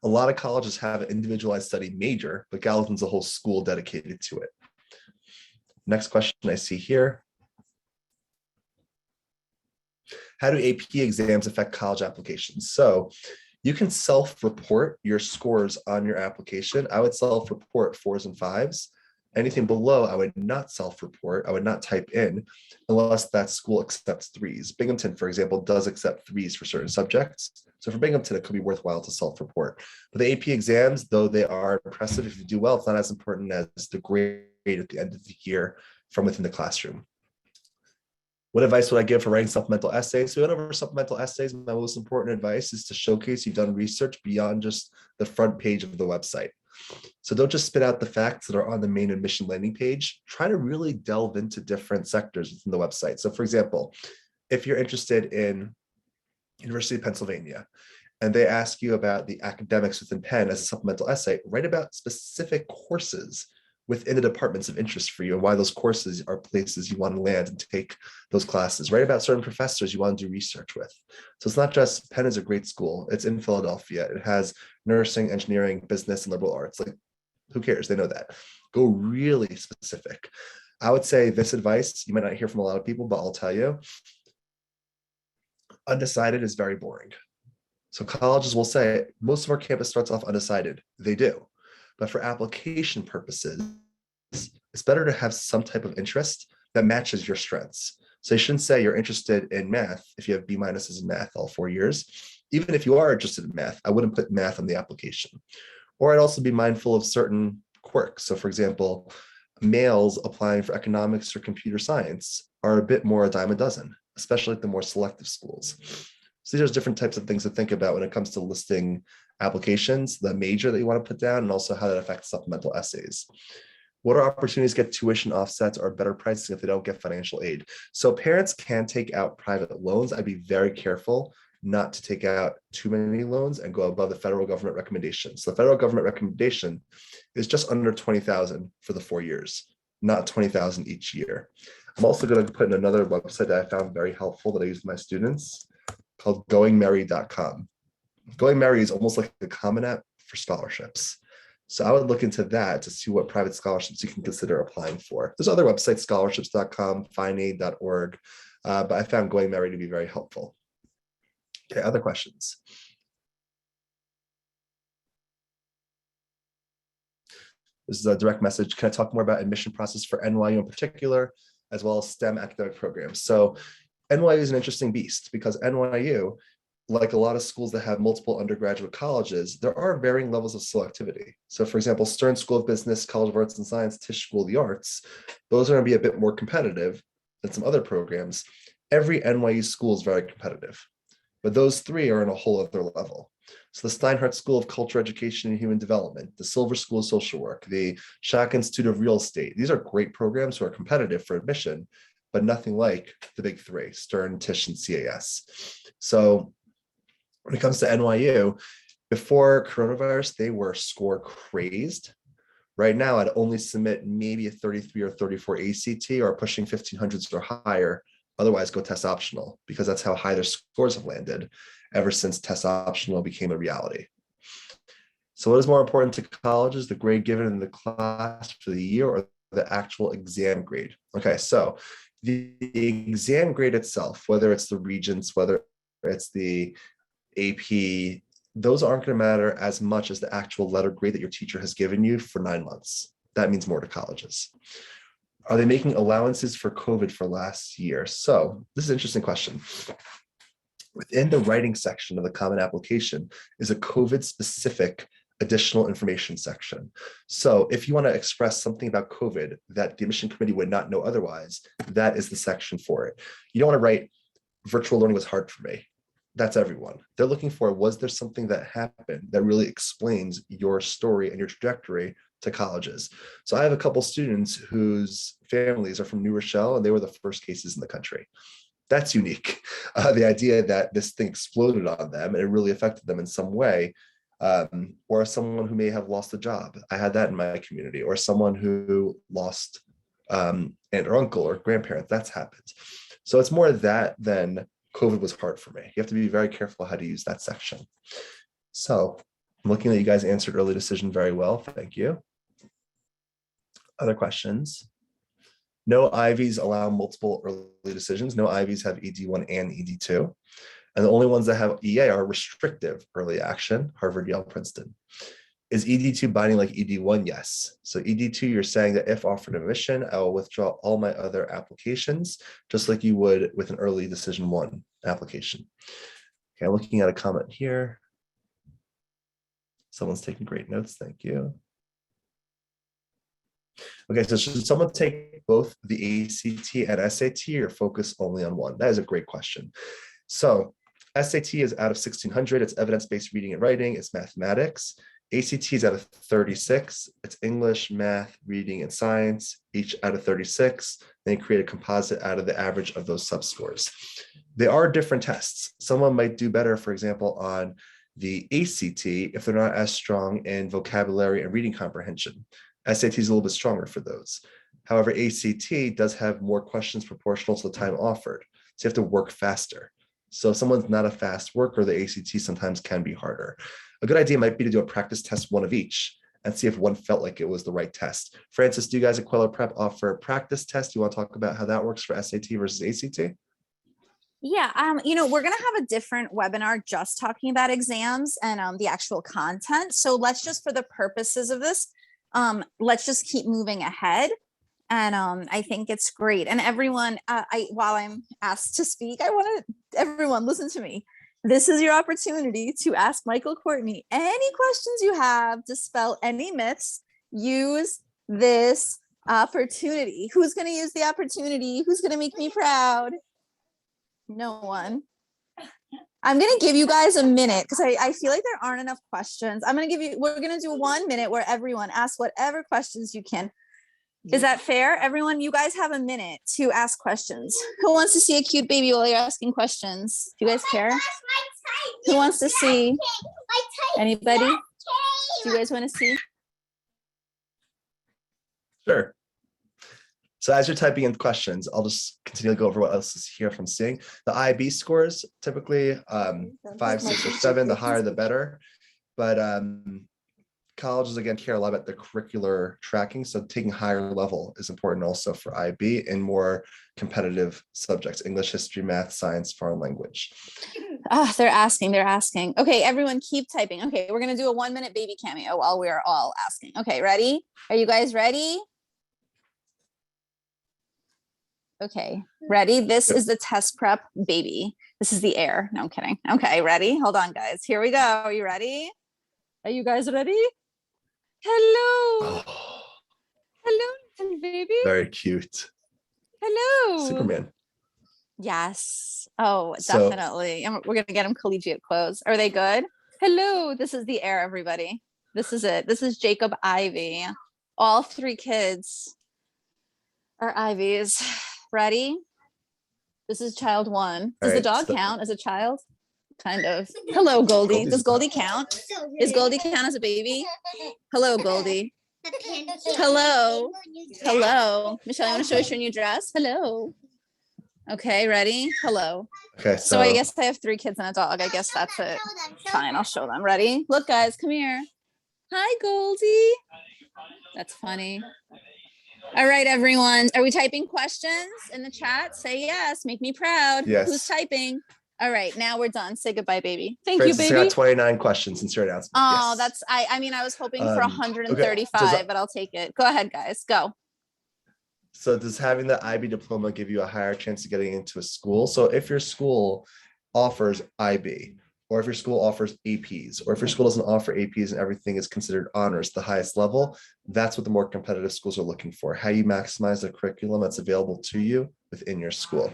A lot of colleges have an individualized study major, but Gallatin's a whole school dedicated to it. Next question I see here. How do AP exams affect college applications? So you can self-report your scores on your application. I would self-report 4s and 5s. Anything below, I would not self-report. I would not type in unless that school accepts 3s. Binghamton, for example, does accept 3s for certain subjects. So for Binghamton, it could be worthwhile to self-report. But the AP exams, though they are impressive if you do well, it's not as important as the grade at the end of the year from within the classroom. What advice would I give for writing supplemental essays? So we went over supplemental essays. My most important advice is to showcase you've done research beyond just the front page of the website. So don't just spit out the facts that are on the main admission landing page. Try to really delve into different sectors within the website. So for example, if you're interested in University of Pennsylvania and they ask you about the academics within Penn as a supplemental essay, write about specific courses within the departments of interest for you and why those courses are places you want to land and take those classes. Write about certain professors you want to do research with. So it's not just Penn is a great school. It's in Philadelphia. It has nursing, engineering, business, and liberal arts. Like, who cares? They know that. Go really specific. I would say this advice, you might not hear from a lot of people, but I'll tell you, undecided is very boring. So colleges will say, most of our campus starts off undecided. They do. But for application purposes, it's better to have some type of interest that matches your strengths. So you shouldn't say you're interested in math if you have B minuses in math all 4 years. Even if you are interested in math, I wouldn't put math on the application. Or I'd also be mindful of certain quirks. So for example, males applying for economics or computer science are a bit more a dime a dozen, especially at the more selective schools. So these are different types of things to think about when it comes to listing applications, the major that you want to put down, and also how that affects supplemental essays. What are opportunities to get tuition offsets or better pricing if they don't get financial aid? So parents can take out private loans. I'd be very careful not to take out too many loans and go above the federal government recommendation. So the federal government recommendation is just under 20,000 for the 4 years, not 20,000 each year. I'm also going to put in another website that I found very helpful that I use with my students called goingmerry.com. Going Merry is almost like a Common App for scholarships. So I would look into that to see what private scholarships you can consider applying for. There's other websites, scholarships.com, fineaid.org, but I found Going Merry to be very helpful. Okay, other questions? This is a direct message. Can I talk more about admission process for NYU in particular, as well as STEM academic programs? So NYU is an interesting beast because NYU, like a lot of schools that have multiple undergraduate colleges, there are varying levels of selectivity. So for example, Stern School of Business, College of Arts and Science, Tisch School of the Arts, those are going to be a bit more competitive than some other programs. Every NYU school is very competitive, but those three are on a whole other level. So the Steinhardt School of Culture, Education, and Human Development, the Silver School of Social Work, the Schock Institute of Real Estate, these are great programs who are competitive for admission, but nothing like the big three, Stern, Tisch, and CAS. So when it comes to NYU, before coronavirus, they were score crazed. Right now, I'd only submit maybe a 33 or 34 ACT or pushing 1500s or higher. Otherwise, go test optional because that's how high their scores have landed ever since test optional became a reality. So what is more important to colleges, the grade given in the class for the year or the actual exam grade? Okay, so the exam grade itself, whether it's the Regents, whether it's the AP, those aren't going to matter as much as the actual letter grade that your teacher has given you for 9 months. That means more to colleges. Are they making allowances for COVID for last year? So this is an interesting question. Within the writing section of the Common Application is a COVID specific additional information section. So if you want to express something about COVID that the admission committee would not know otherwise, that is the section for it. You don't want to write virtual learning was hard for me. That's everyone. They're looking for, was there something that happened that really explains your story and your trajectory to colleges? So I have a couple students whose families are from New Rochelle and they were the first cases in the country. That's unique. The idea that this thing exploded on them and it really affected them in some way, or someone who may have lost a job. I had that in my community, or someone who lost aunt or uncle or grandparents. That's happened. So it's more that than COVID was hard for me. You have to be very careful how to use that section. So I'm looking at you guys answered early decision very well. Thank you. Other questions? No IVs allow multiple early decisions. No IVs have ED1 and ED2. And the only ones that have EA are restrictive early action, Harvard, Yale, Princeton. Is ED2 binding like ED1? Yes. So ED2, you're saying that if offered admission, I will withdraw all my other applications, just like you would with an early decision 1 application. Okay, I'm looking at a comment here. Someone's taking great notes. Thank you. Okay, so should someone take both the ACT and SAT or focus only on one? That is a great question. So SAT is out of 1600. It's evidence-based reading and writing. It's mathematics. ACT is out of 36. It's English, math, reading, and science, each out of 36. Then you create a composite out of the average of those subscores. They are different tests. Someone might do better, for example, on the ACT if they're not as strong in vocabulary and reading comprehension. SAT is a little bit stronger for those. However, ACT does have more questions proportional to the time offered. So you have to work faster. So if someone's not a fast worker, the ACT sometimes can be harder. A good idea might be to do a practice test, one of each, and see if one felt like it was the right test. Francis, do you guys at Queller Prep offer a practice test? You want to talk about how that works for SAT versus ACT?
Yeah, we're going to have a different webinar just talking about exams and the actual content. So let's just, for the purposes of this, let's just keep moving ahead. And I think it's great. And everyone, while I'm asked to speak, I want to, everyone listen to me. This is your opportunity to ask Michael Courtney any questions you have, dispel any myths. Use this opportunity. Who's going to use the opportunity? Who's going to make me proud? No one. I'm going to give you guys a minute because I feel like there aren't enough questions. We're going to do 1 minute where everyone asks whatever questions you can. Is that fair? Everyone, you guys have a minute to ask questions. Who wants to see a cute baby while you're asking questions? Do you guys care? Who wants to see? Anybody? Do you guys want to see?
Sure. So as you're typing in questions, I'll just continue to go over what else is here from seeing. The IB scores, typically 5, 6, or 7, the higher the better. But colleges, again, care a lot about the curricular tracking. So taking higher level is important also for IB in more competitive subjects, English, history, math, science, foreign language.
They're asking. Okay, everyone keep typing. Okay, we're going to do a 1 minute baby cameo while we're all asking. Okay, ready? Are you guys ready? Okay, ready? This is the test prep baby. This is the air. No, I'm kidding. Okay, ready? Hold on, guys. Here we go. Are you ready? Are you guys ready? Hello.
Oh,
Hello, baby.
very cute.
Hello.
Superman.
Yes. Oh,
So-
definitely. And we're going to get them collegiate clothes. Are they good? Hello. This is the air, everybody. This is it. This is Jacob Ivy. All 3 kids are Ivies. Ready? This is child 1. Does the dog count as a child? Kind of. Hello, Goldie. Does Goldie count? Is Goldie count as a baby? Hello, Goldie. Hello. Hello. Michelle, you want to show us your new dress? Hello. Okay, ready? Hello.
Okay,
So I guess I have 3 kids and a dog. I guess that's it. Fine, I'll show them. Ready? Look, guys, come here. Hi, Goldie. That's funny. All right, everyone. Are we typing questions in the chat? Say yes. Make me proud.
Yes.
Who's typing? All right, now we're done. Say goodbye, baby. Thank
Francis,
you, baby.
I got 29 questions since your announcement.
Oh,
Yes.
that's, I mean, I was hoping for
Okay.
135, but I'll take it. Go ahead, guys. Go.
So does having the IB diploma give you a higher chance of getting into a school? So if your school offers IB, or if your school offers APs, or if your school doesn't offer APs and everything is considered honors, the highest level, that's what the more competitive schools are looking for. How you maximize the curriculum that's available to you within your school.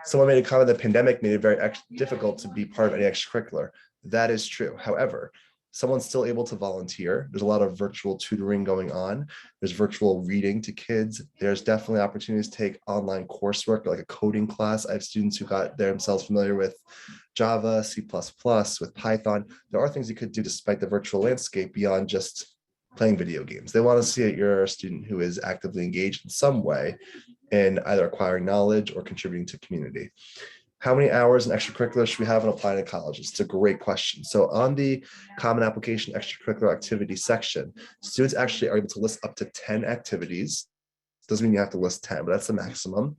Someone made a comment that the pandemic made it very difficult to be part of any extracurricular. That is true. However, someone's still able to volunteer. There's a lot of virtual tutoring going on. There's virtual reading to kids. There's definitely opportunities to take online coursework, like a coding class. I have students who got themselves familiar with Java, C++, with Python. There are things you could do despite the virtual landscape beyond just playing video games. They want to see that you're a student who is actively engaged in some way in either acquiring knowledge or contributing to community. How many hours in extracurriculars should we have in applying to colleges? It's a great question. So on the Common Application Extracurricular Activity section, students actually are able to list up to 10 activities. Doesn't mean you have to list 10, but that's the maximum.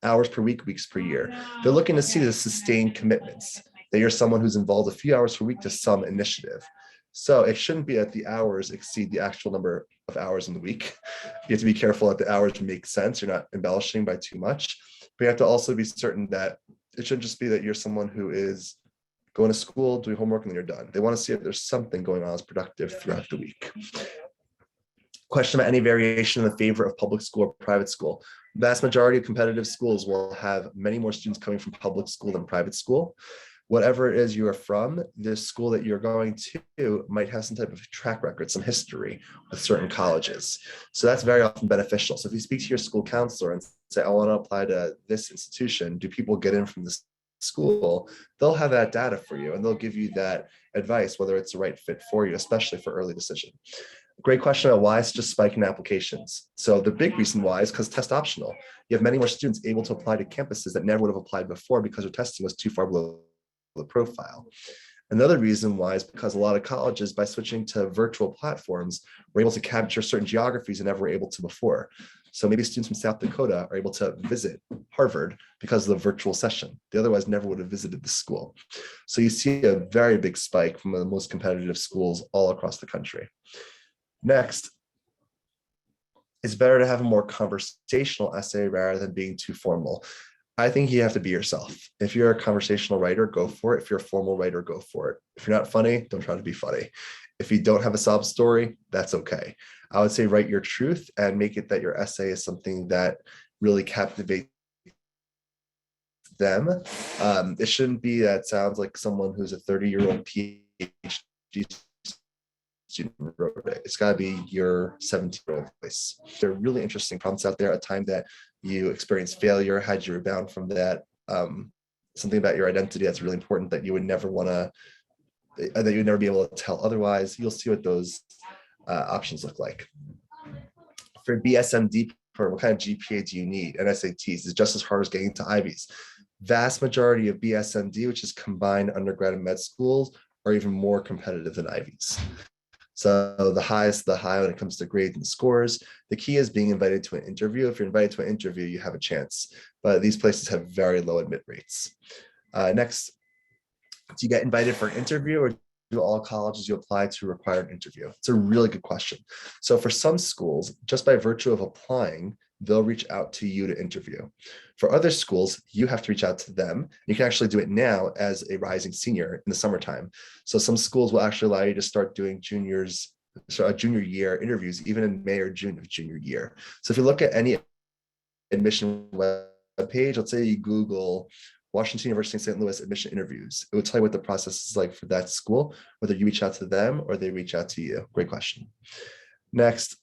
Hours per week, weeks per year. They're looking to see the sustained commitments, that you're someone who's involved a few hours per week to some initiative. So it shouldn't be that the hours exceed the actual number of hours in the week. You have to be careful that the hours make sense. You're not embellishing by too much, but you have to also be certain that it shouldn't just be that you're someone who is going to school, doing homework, and then you're done. They want to see if there's something going on as productive throughout the week. Question about any variation in the favor of public school or private school. Vast majority of competitive schools will have many more students coming from public school than private school. Whatever it is you are from, this school that you're going to might have some type of track record, some history with certain colleges. So that's very often beneficial. So if you speak to your school counselor and say, I want to apply to this institution, do people get in from this school? They'll have that data for you and they'll give you that advice, whether it's the right fit for you, especially for early decision. Great question about why it's just spiking applications. So the big reason why is because test optional. You have many more students able to apply to campuses that never would have applied before because their testing was too far below the profile. Another reason why is because a lot of colleges, by switching to virtual platforms, were able to capture certain geographies they never were able to before. So maybe students from South Dakota are able to visit Harvard because of the virtual session. They otherwise never would have visited the school. So you see a very big spike from the most competitive schools all across the country. Next, it's better to have a more conversational essay rather than being too formal. I think you have to be yourself. If you're a conversational writer, go for it. If you're a formal writer, go for it. If you're not funny, don't try to be funny. If you don't have a sob story, that's okay. I would say write your truth and make it that your essay is something that really captivates them. It shouldn't be that sounds like someone who's a 30-year-old PhD student wrote it. It's got to be your 17-year-old voice. There are really interesting prompts out there. A time that you experienced failure, how did you rebound from that? Something about your identity that's really important that you would never want to, that you would never be able to tell otherwise. You'll see what those options look like. For BSMD, what kind of GPA do you need? And SATs is just as hard as getting to Ivies. Vast majority of BSMD, which is combined undergrad and med schools, are even more competitive than Ivies. So the highest the high when it comes to grades and scores. The key is being invited to an interview. If you're invited to an interview, you have a chance, but these places have very low admit rates. Next, do you get invited for an interview or do all colleges you apply to require an interview? It's a really good question. So for some schools, just by virtue of applying, they'll reach out to you to interview. For other schools, you have to reach out to them. You can actually do it now as a rising senior in the summertime. So some schools will actually allow you to start doing junior year interviews, even in May or June of junior year. So if you look at any admission web page, let's say you Google Washington University in St. Louis admission interviews, it will tell you what the process is like for that school, whether you reach out to them or they reach out to you. Great question. Next,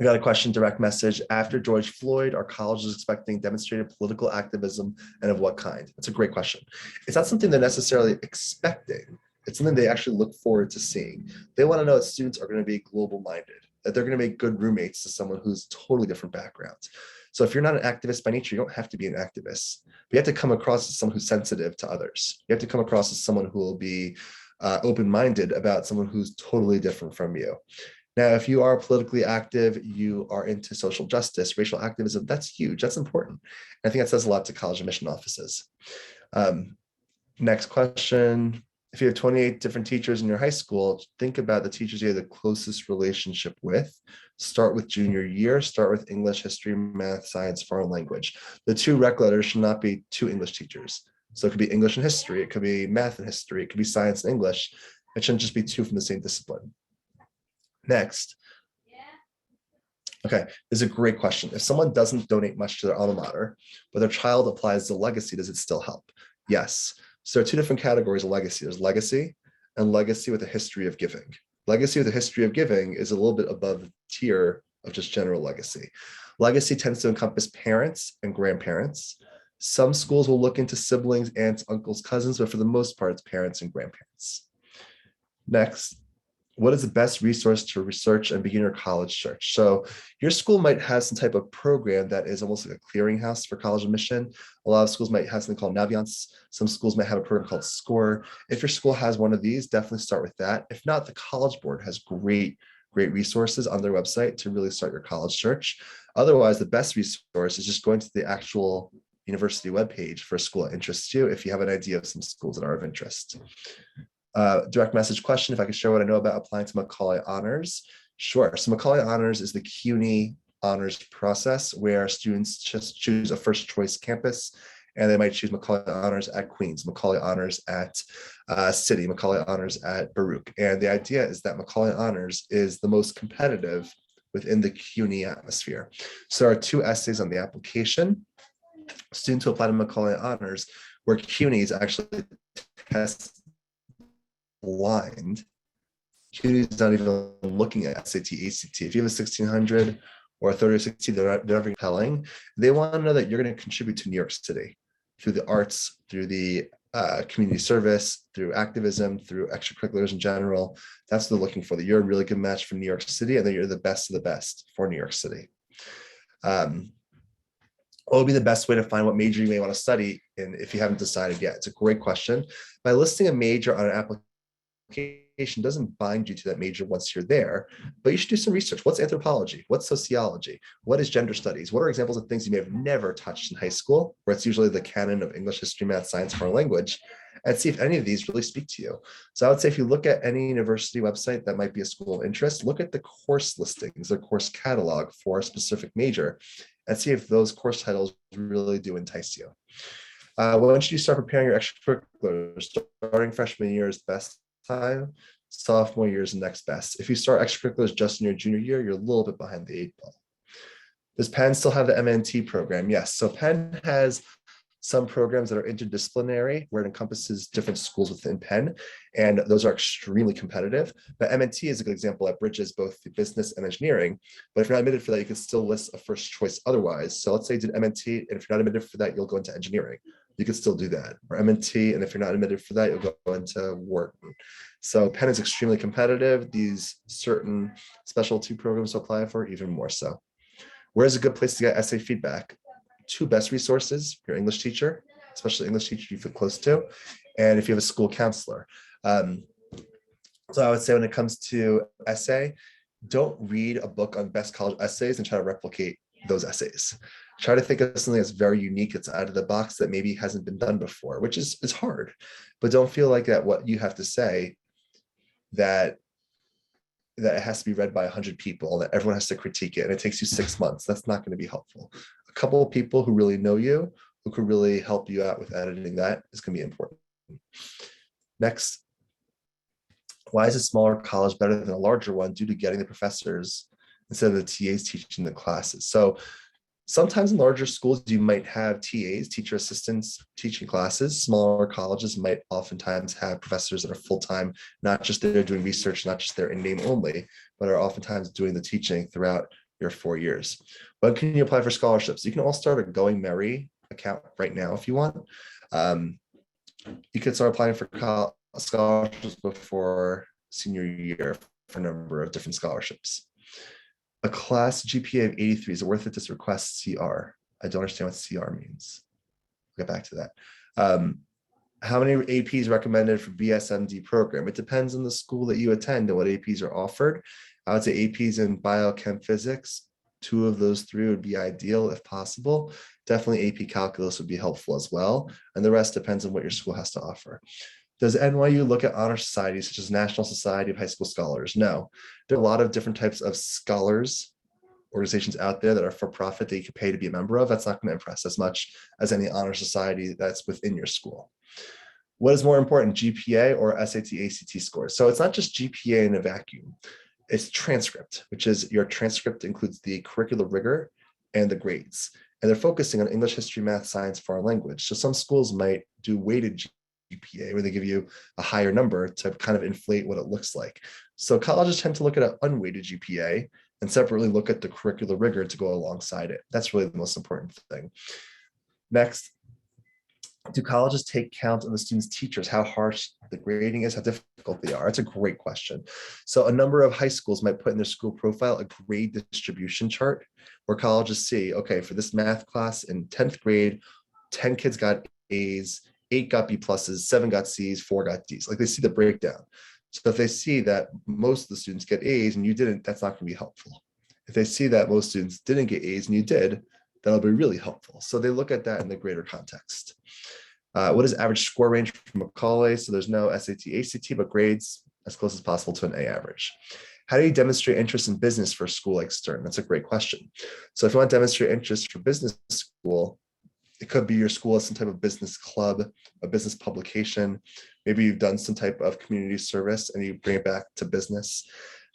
I got a question, direct message. After George Floyd, are colleges expecting demonstrated political activism and of what kind? That's a great question. It's not something they're necessarily expecting. It's something they actually look forward to seeing. They want to know that students are going to be global minded, that they're going to make good roommates to someone who's totally different backgrounds. So if you're not an activist by nature, you don't have to be an activist. But you have to come across as someone who's sensitive to others. You have to come across as someone who will be open-minded about someone who's totally different from you. Now, if you are politically active, you are into social justice, racial activism, that's huge, that's important. I think that says a lot to college admission offices. Next question. If you have 28 different teachers in your high school, think about the teachers you have the closest relationship with. Start with junior year, start with English, history, math, science, foreign language. The two rec letters should not be two English teachers. So it could be English and history, it could be math and history, it could be science and English. It shouldn't just be two from the same discipline. Next. Okay, this is a great question. If someone doesn't donate much to their alma mater, but their child applies to legacy, does it still help? Yes. So there are two different categories of legacy. There's legacy and legacy with a history of giving. Legacy with a history of giving is a little bit above the tier of just general legacy. Legacy tends to encompass parents and grandparents. Some schools will look into siblings, aunts, uncles, cousins, but for the most part, it's parents and grandparents. Next, what is the best resource to research and begin your college search? So your school might have some type of program that is almost like a clearinghouse for college admission. A lot of schools might have something called Naviance. Some schools might have a program called SCORE. If your school has one of these, definitely start with that. If not, the College Board has great resources on their website to really start your college search. Otherwise, the best resource is just going to the actual university webpage for a school that interests you if you have an idea of some schools that are of interest. Direct message question, if I could share what I know about applying to Macaulay Honors. Sure. So Macaulay Honors is the CUNY honors process where students just choose a first choice campus, and they might choose Macaulay Honors at Queens, Macaulay Honors at City, Macaulay Honors at Baruch. And the idea is that Macaulay Honors is the most competitive within the CUNY atmosphere. So there are 2 essays on the application. Students who apply to Macaulay Honors, where CUNY is actually test blind. CUNY is not even looking at SAT, ACT. If you have a 1600 or a 30 or 60, they're never compelling. They want to know that you're going to contribute to New York City through the arts, through the community service, through activism, through extracurriculars in general. That's what they're looking for, that you're a really good match for New York City and that you're the best of the best for New York City. What would be the best way to find what major you may want to study in if you haven't decided yet? It's a great question. By listing a major on an application doesn't bind you to that major once you're there, but you should do some research. What's anthropology? What's sociology? What is gender studies? What are examples of things you may have never touched in high school, where it's usually the canon of English, history, math, science, foreign language, and see if any of these really speak to you. So I would say if you look at any university website that might be a school of interest, look at the course listings, their course catalog for a specific major, and see if those course titles really do entice you. When should you start preparing your extracurriculars? Starting freshman year is best time. Sophomore year is next best. If you start extracurriculars just in your junior year, you're a little bit behind the 8 ball. Does Penn still have the MNT program? Yes. So Penn has some programs that are interdisciplinary, where it encompasses different schools within Penn, and those are extremely competitive. But MNT is a good example that bridges both the business and engineering. But if you're not admitted for that, you can still list a first choice otherwise. So let's say you did MNT, and if you're not admitted for that, you'll go into engineering. You can still do that. Or MNT, and if you're not admitted for that, you'll go into Wharton. So Penn is extremely competitive. These certain specialty programs to apply for, even more so. Where's a good place to get essay feedback? 2 best resources: your English teacher, especially English teacher you feel close to, and if you have a school counselor. So I would say when it comes to essay, don't read a book on best college essays and try to replicate those essays. Try to think of something that's very unique, that's out of the box, that maybe hasn't been done before, which is hard. But don't feel like that what you have to say, that it has to be read by 100 people, that everyone has to critique it, and it takes you 6 months. That's not going to be helpful. A couple of people who really know you, who could really help you out with editing, that is going to be important. Next, why is a smaller college better than a larger one due to getting the professors instead of the TAs teaching the classes? So sometimes in larger schools, you might have TAs, teacher assistants, teaching classes. Smaller colleges might oftentimes have professors that are full-time, not just there doing research, not just there in name only, but are oftentimes doing the teaching throughout your 4 years. When can you apply for scholarships? You can all start a Going Merry account right now if you want. You can start applying for scholarships before senior year for a number of different scholarships. A class GPA of 83, is it worth it to request CR? I don't understand what CR means. I'll get back to that. How many APs recommended for BSMD program? It depends on the school that you attend and what APs are offered. I would say APs in biochem physics, 2 of those 3 would be ideal if possible. Definitely AP calculus would be helpful as well. And the rest depends on what your school has to offer. Does NYU look at honor societies such as National Society of High School Scholars? No. There are a lot of different types of scholars organizations out there that are for profit that you can pay to be a member of. That's not going to impress as much as any honor society that's within your school. What is more important, GPA or SAT, ACT scores? So it's not just GPA in a vacuum. It's transcript, which is your transcript includes the curricular rigor and the grades. And they're focusing on English, history, math, science, foreign language. So some schools might do weighted GPA, where they give you a higher number to kind of inflate what it looks like. So colleges tend to look at an unweighted GPA and separately look at the curricular rigor to go alongside it. That's really the most important thing. Next, do colleges take count of the students' teachers, how harsh the grading is, how difficult they are? That's a great question. So a number of high schools might put in their school profile a grade distribution chart where colleges see, okay, for this math class in 10th grade, 10 kids got A's, 8 got B pluses, 7 got C's, 4 got D's. Like they see the breakdown. So if they see that most of the students get A's and you didn't, that's not going to be helpful. If they see that most students didn't get A's and you did, that'll be really helpful. So they look at that in the greater context. What is average score range for Macaulay? So there's no SAT, ACT, but grades as close as possible to an A average. How do you demonstrate interest in business for a school like Stern? That's a great question. So if you want to demonstrate interest for business school, it could be your school has some type of business club, a business publication. Maybe you've done some type of community service and you bring it back to business.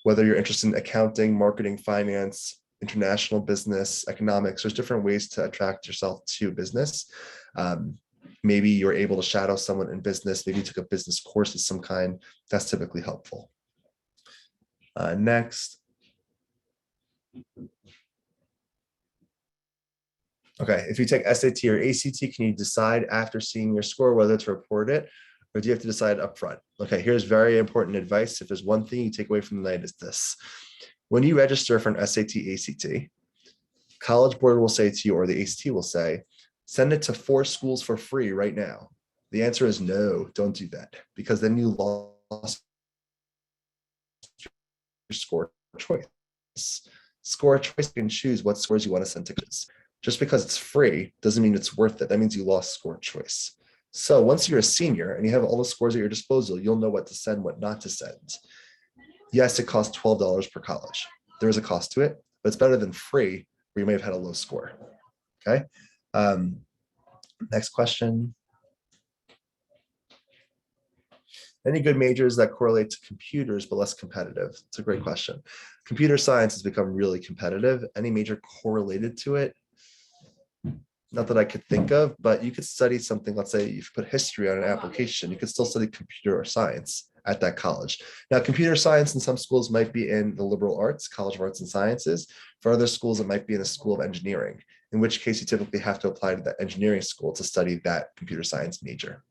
Whether you're interested in accounting, marketing, finance, international business, economics, there's different ways to attract yourself to business. Maybe you're able to shadow someone in business. Maybe you took a business course of some kind. That's typically helpful. Next. Okay, if you take SAT or ACT, can you decide after seeing your score whether to report it, or do you have to decide upfront? Okay, here's very important advice. If there's one thing you take away from the night, is this. When you register for an SAT, ACT, College Board will say to you, or the ACT will say, send it to 4 schools for free right now. The answer is no, don't do that, because then you lost your score choice. Score choice, you can choose what scores you want to send to kids. Just because it's free doesn't mean it's worth it. That means you lost score choice. So once you're a senior and you have all the scores at your disposal, you'll know what to send, what not to send. Yes, it costs $12 per college. There is a cost to it, but it's better than free where you may have had a low score. Okay. Next question. Any good majors that correlate to computers but less competitive? It's a great question. Computer science has become really competitive. Any major correlated to it? Not that I could think of, but you could study something, let's say if you put history on an application, you could still study computer or science at that college. Now, computer science in some schools might be in the liberal arts, College of Arts and Sciences. For other schools, it might be in a school of engineering, in which case you typically have to apply to that engineering school to study that computer science major.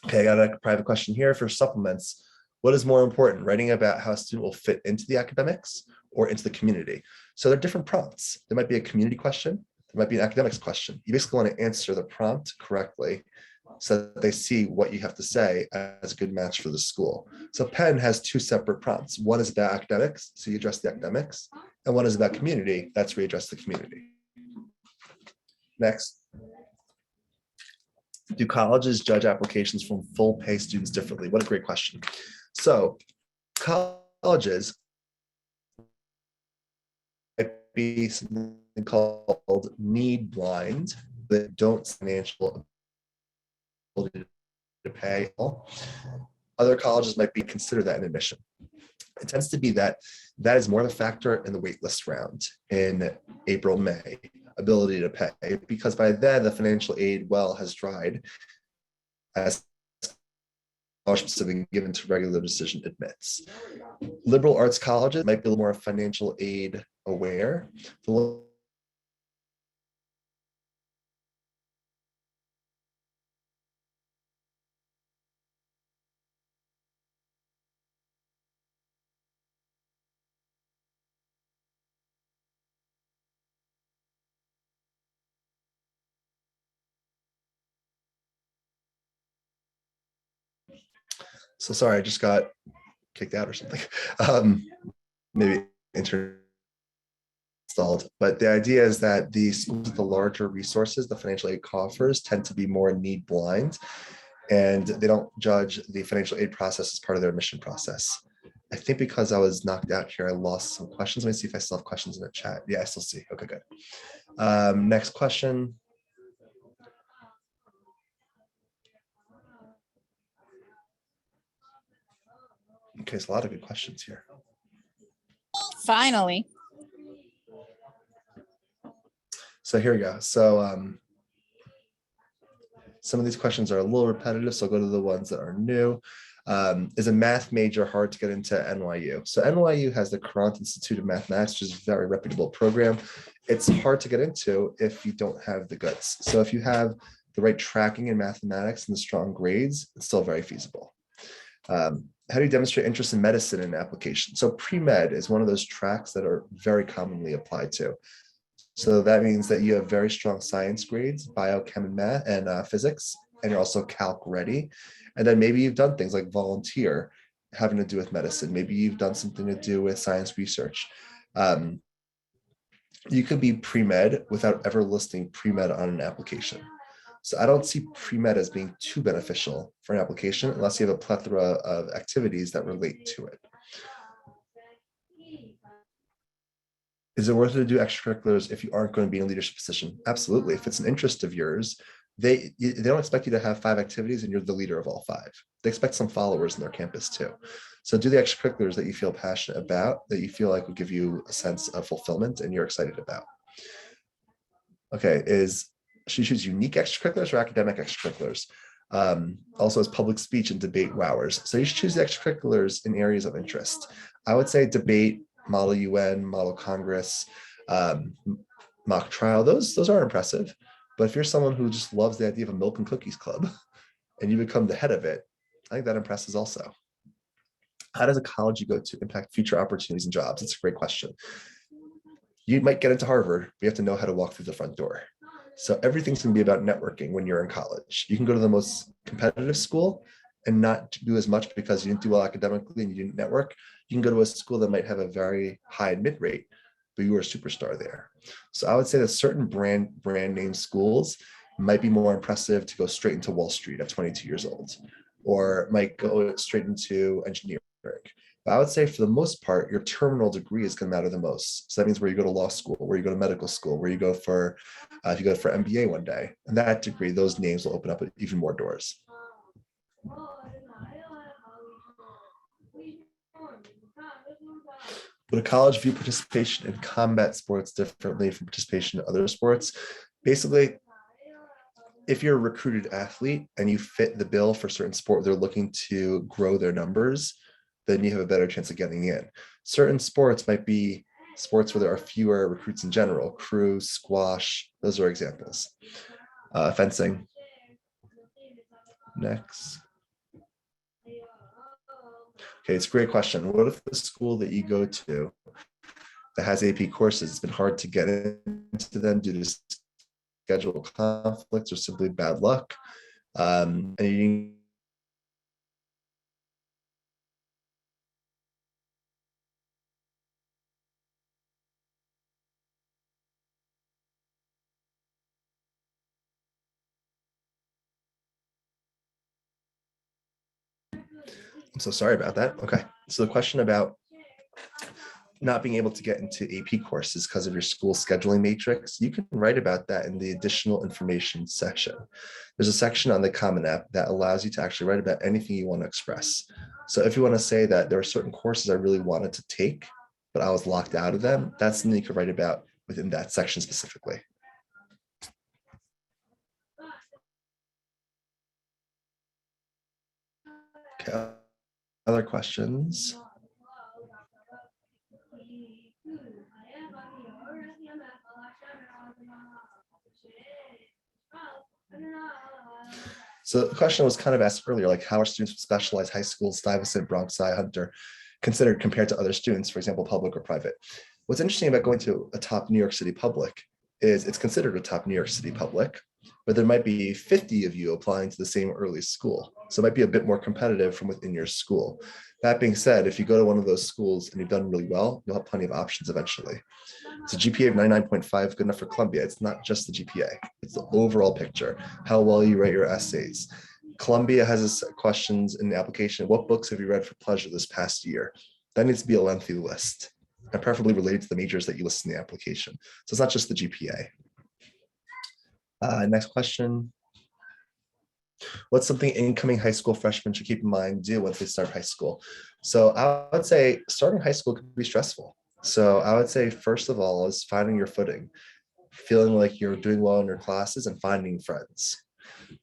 Okay, I got a private question here for supplements. What is more important, writing about how a student will fit into the academics or into the community? So there are different prompts. There might be a community question. There might be an academics question. You basically want to answer the prompt correctly so that they see what you have to say as a good match for the school. So Penn has 2 separate prompts. One is about academics, so you address the academics, and one is about community. That's where you address the community. Next. Do colleges judge applications from full pay students differently? What a great question. So colleges might be something called need blind, that don't financial ability to pay. Other colleges might be consider that an admission. It tends to be that is more of a factor in the waitlist round in April, May, ability to pay, because by then the financial aid well has dried as scholarships have been given to regular decision admits. Liberal arts colleges might be a little more financial aid aware. So sorry, I just got kicked out or something. Maybe internet installed. But the idea is that the schools with the larger resources, the financial aid coffers, tend to be more need blind, and they don't judge the financial aid process as part of their admission process. I think because I was knocked out here, I lost some questions. Let me see if I still have questions in the chat. Yeah, I still see. Okay, good. Next question. Okay, it's a lot of good questions here.
Finally.
So here we go. So Some of these questions are a little repetitive, so I'll go to the ones that are new. Is a math major hard to get into NYU? So NYU has the Courant Institute of Mathematics, which is a very reputable program. It's hard to get into if you don't have the goods. So if you have the right tracking in mathematics and the strong grades, it's still very feasible. How do you demonstrate interest in medicine in application? So pre-med is one of those tracks that are very commonly applied to. So that means that you have very strong science grades, bio, chem, and math, and physics, and you're also calc ready. And then maybe you've done things like volunteer having to do with medicine. Maybe you've done something to do with science research. You could be pre-med without ever listing pre-med on an application. So I don't see pre-med as being too beneficial for an application unless you have a plethora of activities that relate to it. Is it worth it to do extracurriculars if you aren't going to be in a leadership position? Absolutely. If it's an interest of yours, they don't expect you to have 5 activities and you're the leader of all 5. They expect some followers in their campus too. So do the extracurriculars that you feel passionate about, that you feel like will give you a sense of fulfillment and you're excited about. Okay, should you choose unique extracurriculars or academic extracurriculars? Also as public speech and debate wowers. So you should choose the extracurriculars in areas of interest. I would say debate, model UN, model Congress, mock trial, those are impressive. But if you're someone who just loves the idea of a milk and cookies club and you become the head of it, I think that impresses also. How does a college you go to impact future opportunities and jobs? It's a great question. You might get into Harvard, but you have to know how to walk through the front door. So everything's going to be about networking when you're in college. You can go to the most competitive school and not do as much because you didn't do well academically and you didn't network. You can go to a school that might have a very high admit rate, but you were a superstar there. So I would say that certain brand name schools might be more impressive to go straight into Wall Street at 22 years old, or might go straight into engineering. But I would say for the most part, your terminal degree is going to matter the most. So that means where you go to law school, where you go to medical school, where you go for, if you go for MBA one day, and that degree, those names will open up even more doors. Would a college view participation in combat sports differently from participation in other sports? Basically, if you're a recruited athlete and you fit the bill for a certain sport, they're looking to grow their numbers, then you have a better chance of getting in. Certain sports might be sports where there are fewer recruits in general, crew, squash, those are examples. Fencing. Next. Okay, it's a great question. What if the school that you go to that has AP courses, it's been hard to get into them due to schedule conflicts or simply bad luck? And you I'm so sorry about that. Okay, so the question about not being able to get into AP courses because of your school scheduling matrix, you can write about that in the additional information section. There's a section on the Common App that allows you to actually write about anything you want to express. So if you want to say that there are certain courses I really wanted to take, but I was locked out of them, that's something you could write about within that section specifically. Okay, other questions? So the question was kind of asked earlier, like how are students from specialized high schools, Stuyvesant, Bronx, Hunter, considered compared to other students, for example, public or private? What's interesting about going to a top New York City public is it's considered a top New York City public, but there might be 50 of you applying to the same early school. So it might be a bit more competitive from within your school. That being said, if you go to one of those schools and you've done really well, you'll have plenty of options eventually. It's a GPA of 99.5, good enough for Columbia. It's not just the GPA, it's the overall picture, how well you write your essays. Columbia has questions in the application. What books have you read for pleasure this past year? That needs to be a lengthy list and preferably related to the majors that you list in the application. So it's not just the GPA. Next question. What's something incoming high school freshmen should keep in mind do once they start high school? So I would say starting high school could be stressful. So I would say, first of all, is finding your footing, feeling like you're doing well in your classes and finding friends.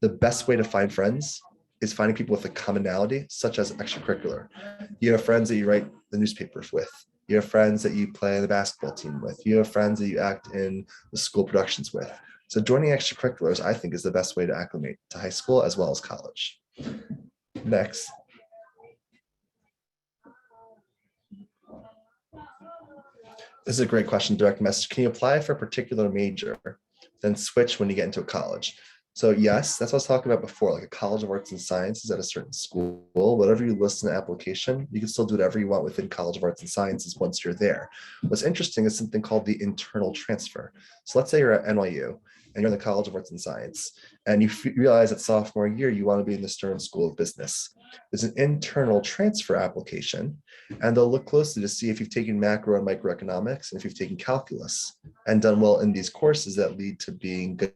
The best way to find friends is finding people with a commonality, such as extracurricular. You have friends that you write the newspapers with. You have friends that you play the basketball team with. You have friends that you act in the school productions with. So joining extracurriculars, I think, is the best way to acclimate to high school as well as college. Next. This is a great question, direct message. Can you apply for a particular major, then switch when you get into a college? So yes, that's what I was talking about before, like a College of Arts and Sciences at a certain school, whatever you list in the application, you can still do whatever you want within College of Arts and Sciences once you're there. What's interesting is something called the internal transfer. So let's say you're at NYU and you're in the College of Arts and Science, and you realize that sophomore year, you want to be in the Stern School of Business. There's an internal transfer application, and they'll look closely to see if you've taken macro and microeconomics and if you've taken calculus and done well in these courses that lead to being good.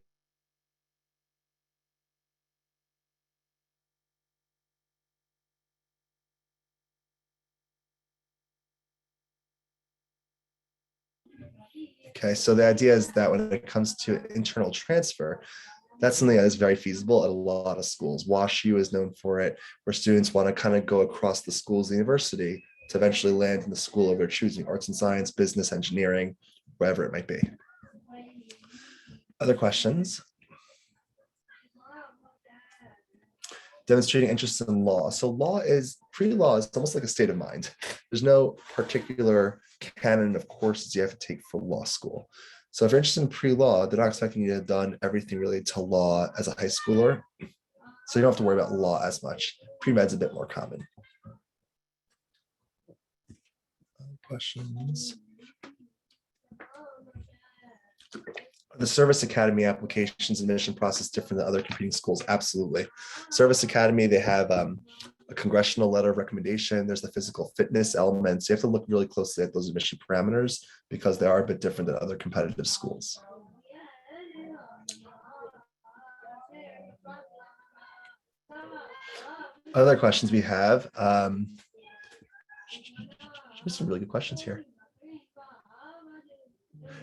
Okay, so the idea is that when it comes to internal transfer, that's something that is very feasible at a lot of schools. WashU is known for it, where students want to kind of go across the schools, the university, to eventually land in the school of their choosing, arts and science, business, engineering, wherever it might be. Other questions? Demonstrating interest in law. So law is, pre-law is almost like a state of mind. There's no particular canon of courses you have to take for law school. So if you're interested in pre-law, they're not expecting you to have done everything related to law as a high schooler. So you don't have to worry about law as much. Pre-med's a bit more common. Questions? The Service Academy applications admission process different than other competing schools? Absolutely. Service Academy, they have a congressional letter of recommendation. There's the physical fitness elements. You have to look really closely at those admission parameters because they are a bit different than other competitive schools. Other questions we have. There's some really good questions here.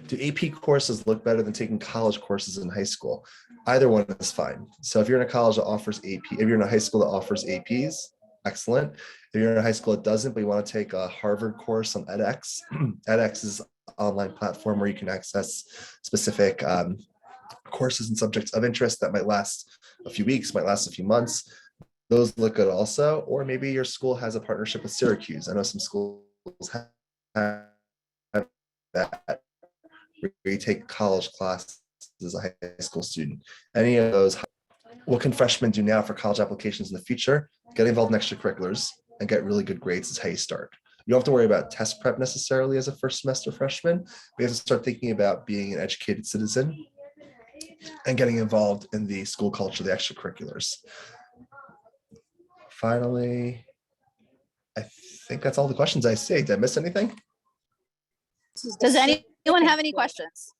Do AP courses look better than taking college courses in high school? Either one is fine. So if you're in a college that offers AP, if you're in a high school that offers APs, excellent. If you're in a high school that doesn't, but you want to take a Harvard course on edX, edX is an online platform where you can access specific courses and subjects of interest that might last a few weeks, might last a few months. Those look good also. Or maybe your school has a partnership with Syracuse. I know some schools have that, where you take college classes as a high school student. Any of those. What can freshmen do now for college applications in the future? Get involved in extracurriculars and get really good grades is how you start. You don't have to worry about test prep necessarily as a first semester freshman. We have to start thinking about being an educated citizen and getting involved in the school culture, the extracurriculars. Finally, I think that's all the questions I see. Did I miss anything?
Does anyone have any questions?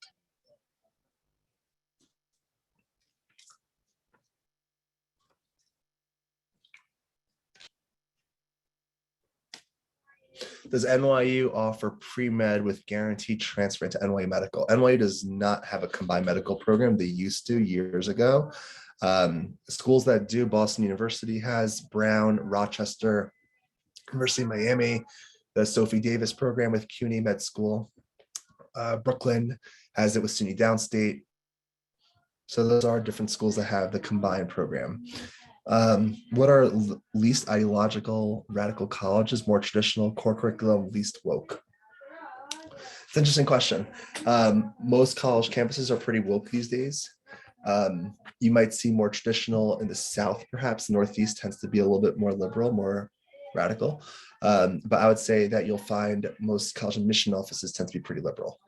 Does NYU offer pre-med with guaranteed transfer into NYU Medical? NYU does not have a combined medical program. They used to years ago. Schools that do, Boston University has, Brown, Rochester, University of Miami, the Sophie Davis program with CUNY Med School. Brooklyn has it with SUNY Downstate. So those are different schools that have the combined program. What are least ideological radical colleges, more traditional, core curriculum, least woke? It's an interesting question. Most college campuses are pretty woke these days. You might see more traditional in the South, perhaps. Northeast tends to be a little bit more liberal, more radical. But I would say that you'll find most college admission offices tend to be pretty liberal.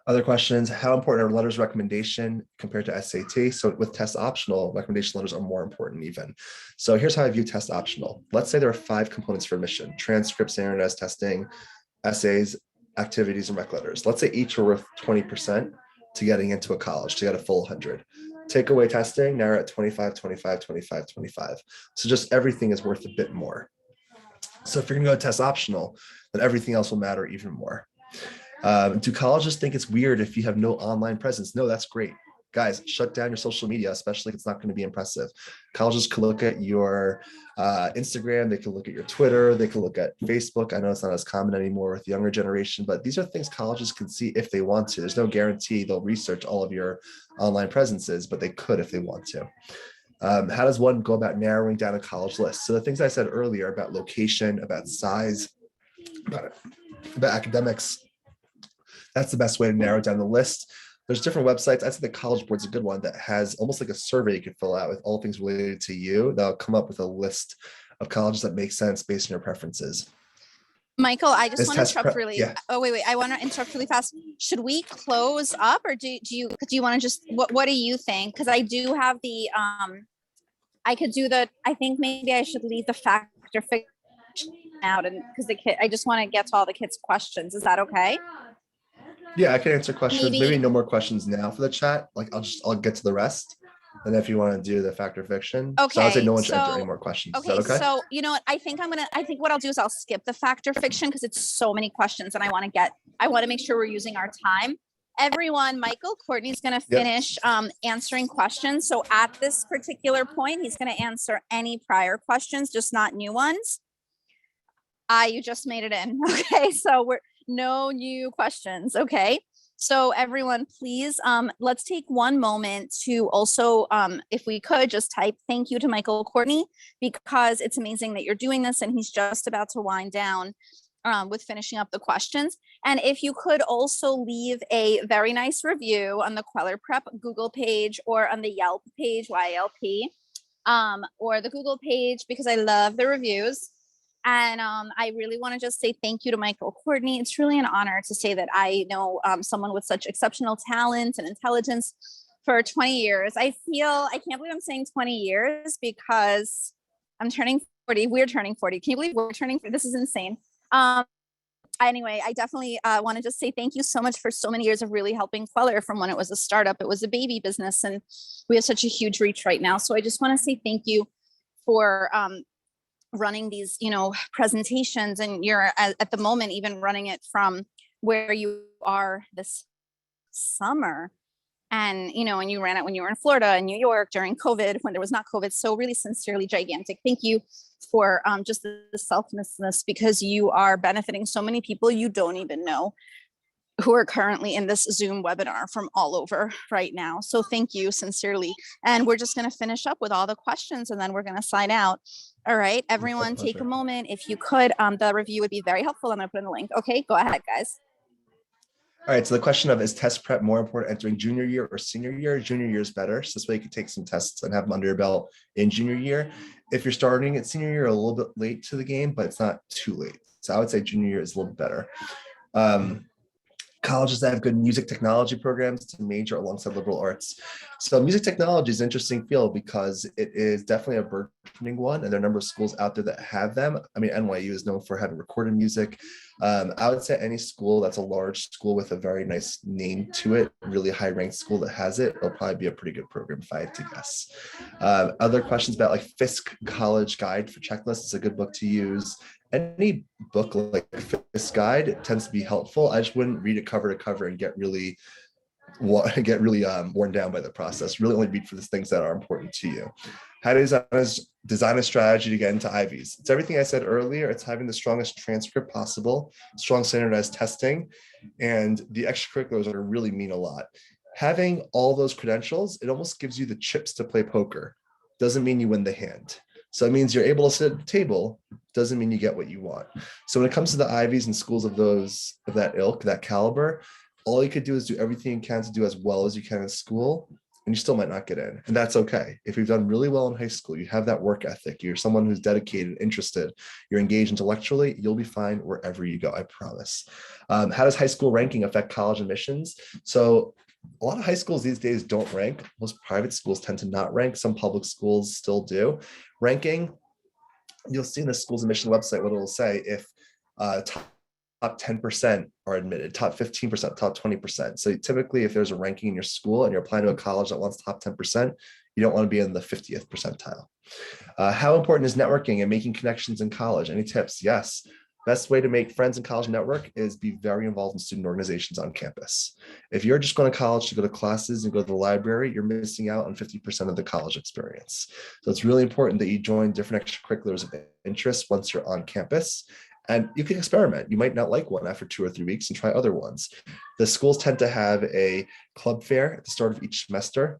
Other questions, how important are letters of recommendation compared to SAT? So with test optional, recommendation letters are more important even. So here's how I view test optional. Let's say there are 5 components for admission: transcripts, standardized testing, essays, activities, and rec letters. Let's say each are worth 20% to getting into a college, to get a full 100. Take away testing, now you're at 25, 25, 25, 25. So just everything is worth a bit more. So if you're gonna go test optional, then everything else will matter even more. Do colleges think it's weird if you have no online presence? No, that's great. guys, shut down your social media, especially if it's not going to be impressive. Colleges can look at your Instagram, they can look at your Twitter, they can look at Facebook. I know it's not as common anymore with the younger generation, but these are things colleges can see if they want to. There's no guarantee they'll research all of your online presences, but they could if they want to. How does one go about narrowing down a college list? So the things I said earlier about location, about size, about academics, that's the best way to narrow down the list. There's different websites. I'd say the College Board's a good one that has almost like a survey you can fill out with all things related to you. That'll come up with a list of colleges that make sense based on your preferences.
Michael, I just
This
want to
test
interrupt
prep-
really.
yeah.
Oh, wait. I want to interrupt really fast. Should we close up or do you want to just, what do you think? Because I do have the, I could do I think maybe I should leave the factor fiction out and because I just want to get to all the kids' questions. Is that okay?
Yeah, I can answer questions.
Maybe-
Maybe no more questions now for the chat. Like I'll get to the rest. And if you want to do the factor fiction. So I would say
Okay,
no one should enter
so-
any more questions.
Okay,
Is that okay?
so you know what? I think what I'll do is I'll skip the factor fiction because it's so many questions and I want to make sure we're using our time. Everyone, Michael Courtney's going to
Yep.
finish answering questions. So at this particular point, he's going to answer any prior questions, just not new ones. You just made it in. Okay, so no new questions. Okay. So everyone, please, let's take one moment to also, if we could just type thank you to Michael Courtney, because it's amazing that you're doing this and he's just about to wind down with finishing up the questions. And if you could also leave a very nice review on the Queller Prep Google page or on the Yelp page, YLP, or the Google page, because I love the reviews. And I really want to just say thank you to Michael Courtney. It's really an honor to say that I know someone with such exceptional talent and intelligence for 20 years. I can't believe I'm saying 20 years because I'm turning 40. We're turning 40. Can you believe we're turning 40? This is insane. Anyway, I definitely want to just say thank you so much for so many years of really helping Queller from when it was a startup. It was a baby business and we have such a huge reach right now. So I just want to say thank you for running these, presentations, and you're at the moment even running it from where you are this summer. And, and you ran it when you were in Florida and New York during COVID, when there was not COVID. So really sincerely gigantic. Thank you for just the selflessness, because you are benefiting so many people you don't even know who are currently in this Zoom webinar from all over right now. So thank you sincerely. And we're just going to finish up with all the questions and then we're going to sign out. All right, everyone take a moment. If you could, the review would be very helpful. I'm going to put in the link. Okay, go ahead, guys.
All right, so the question of, is test prep more important entering junior year or senior year? Junior year is better. So this way you can take some tests and have them under your belt in junior year. If you're starting at senior year, a little bit late to the game, but it's not too late. So I would say junior year is a little bit better. Colleges that have good music technology programs to major alongside liberal arts. So music technology is an interesting field because it is definitely a burgeoning one, and there are a number of schools out there that have them. I mean, NYU is known for having recorded music. I would say any school that's a large school with a very nice name to it, really high ranked school that has it, it'll probably be a pretty good program if I had to guess. Other questions about like Fisk College Guide for Checklists is a good book to use. Any book like Fisk Guide, it tends to be helpful. I just wouldn't read it cover to cover and get really worn down by the process. Really only read for the things that are important to you. How to design a strategy to get into Ivies. It's everything I said earlier. It's having the strongest transcript possible, strong standardized testing, and the extracurriculars are really mean a lot. Having all those credentials, it almost gives you the chips to play poker. Doesn't mean you win the hand. So it means you're able to sit at the table, doesn't mean you get what you want. So when it comes to the Ivies and schools of that ilk, that caliber, all you could do is do everything you can to do as well as you can in school, and you still might not get in. And that's okay. If you've done really well in high school, you have that work ethic, you're someone who's dedicated, interested, you're engaged intellectually, you'll be fine wherever you go, I promise. How does high school ranking affect college admissions? So a lot of high schools these days don't rank. Most private schools tend to not rank. Some public schools still do. Ranking, you'll see in the school's admission website what it'll say if top 10% are admitted, top 15%, top 20%. So typically if there's a ranking in your school and you're applying to a college that wants top 10%, you don't want to be in the 50th percentile. How important is networking and making connections in college? Any tips? Yes. Best way to make friends in college network is be very involved in student organizations on campus. If you're just going to college to go to classes and go to the library, you're missing out on 50% of the college experience. So it's really important that you join different extracurriculars of interest once you're on campus. And you can experiment. You might not like one after 2 or 3 weeks and try other ones. The schools tend to have a club fair at the start of each semester.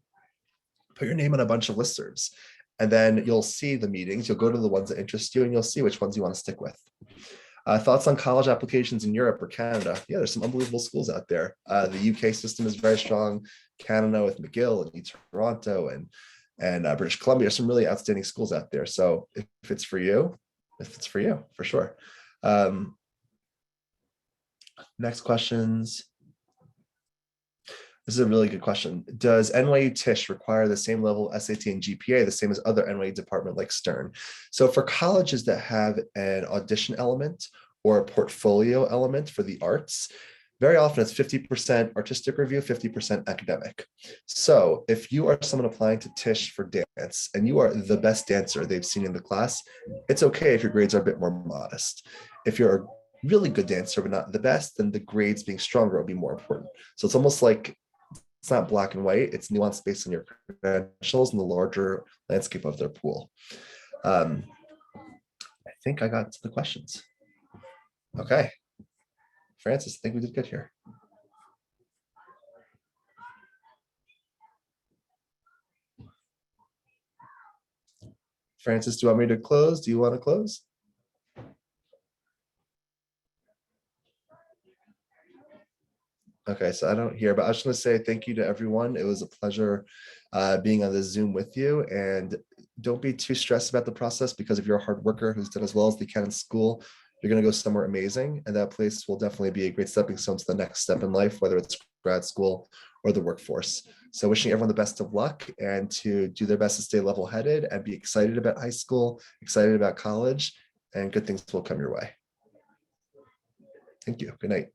Put your name on a bunch of listservs, and then you'll see the meetings. You'll go to the ones that interest you, and you'll see which ones you want to stick with. Thoughts on college applications in Europe or Canada? Yeah, there's some unbelievable schools out there. The UK system is very strong. Canada with McGill and Toronto and British Columbia, some really outstanding schools out there. So if it's for you, for sure. Next questions. This is a really good question. Does NYU Tisch require the same level of SAT and GPA, the same as other NYU department like Stern? So for colleges that have an audition element or a portfolio element for the arts, very often it's 50% artistic review, 50% academic. So if you are someone applying to Tisch for dance and you are the best dancer they've seen in the class, it's okay if your grades are a bit more modest. If you're a really good dancer but not the best, then the grades being stronger will be more important. So it's almost like it's not black and white, it's nuanced based on your credentials and the larger landscape of their pool. I think I got to the questions. Okay. Francis, I think we did good here. Francis, do you want me to close? Do you want to close? Okay, so I don't hear, but I was just going to say thank you to everyone. It was a pleasure being on this Zoom with you, and don't be too stressed about the process, because if you're a hard worker who's done as well as they can in school, you're going to go somewhere amazing, and that place will definitely be a great stepping stone to the next step in life, whether it's grad school or the workforce. So wishing everyone the best of luck, and to do their best to stay level-headed and be excited about high school, excited about college, and good things will come your way. Thank you. Good night.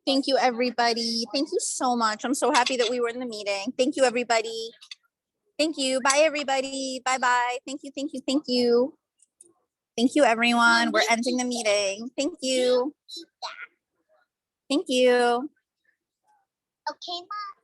Thank you, everybody. Thank you so much. I'm so happy that we were in the meeting. Thank you, everybody. Thank you. Bye, everybody. Bye-bye. Thank you, thank you, thank you. Thank you, everyone. We're ending the meeting. Thank you. Thank you.
Okay, Mom.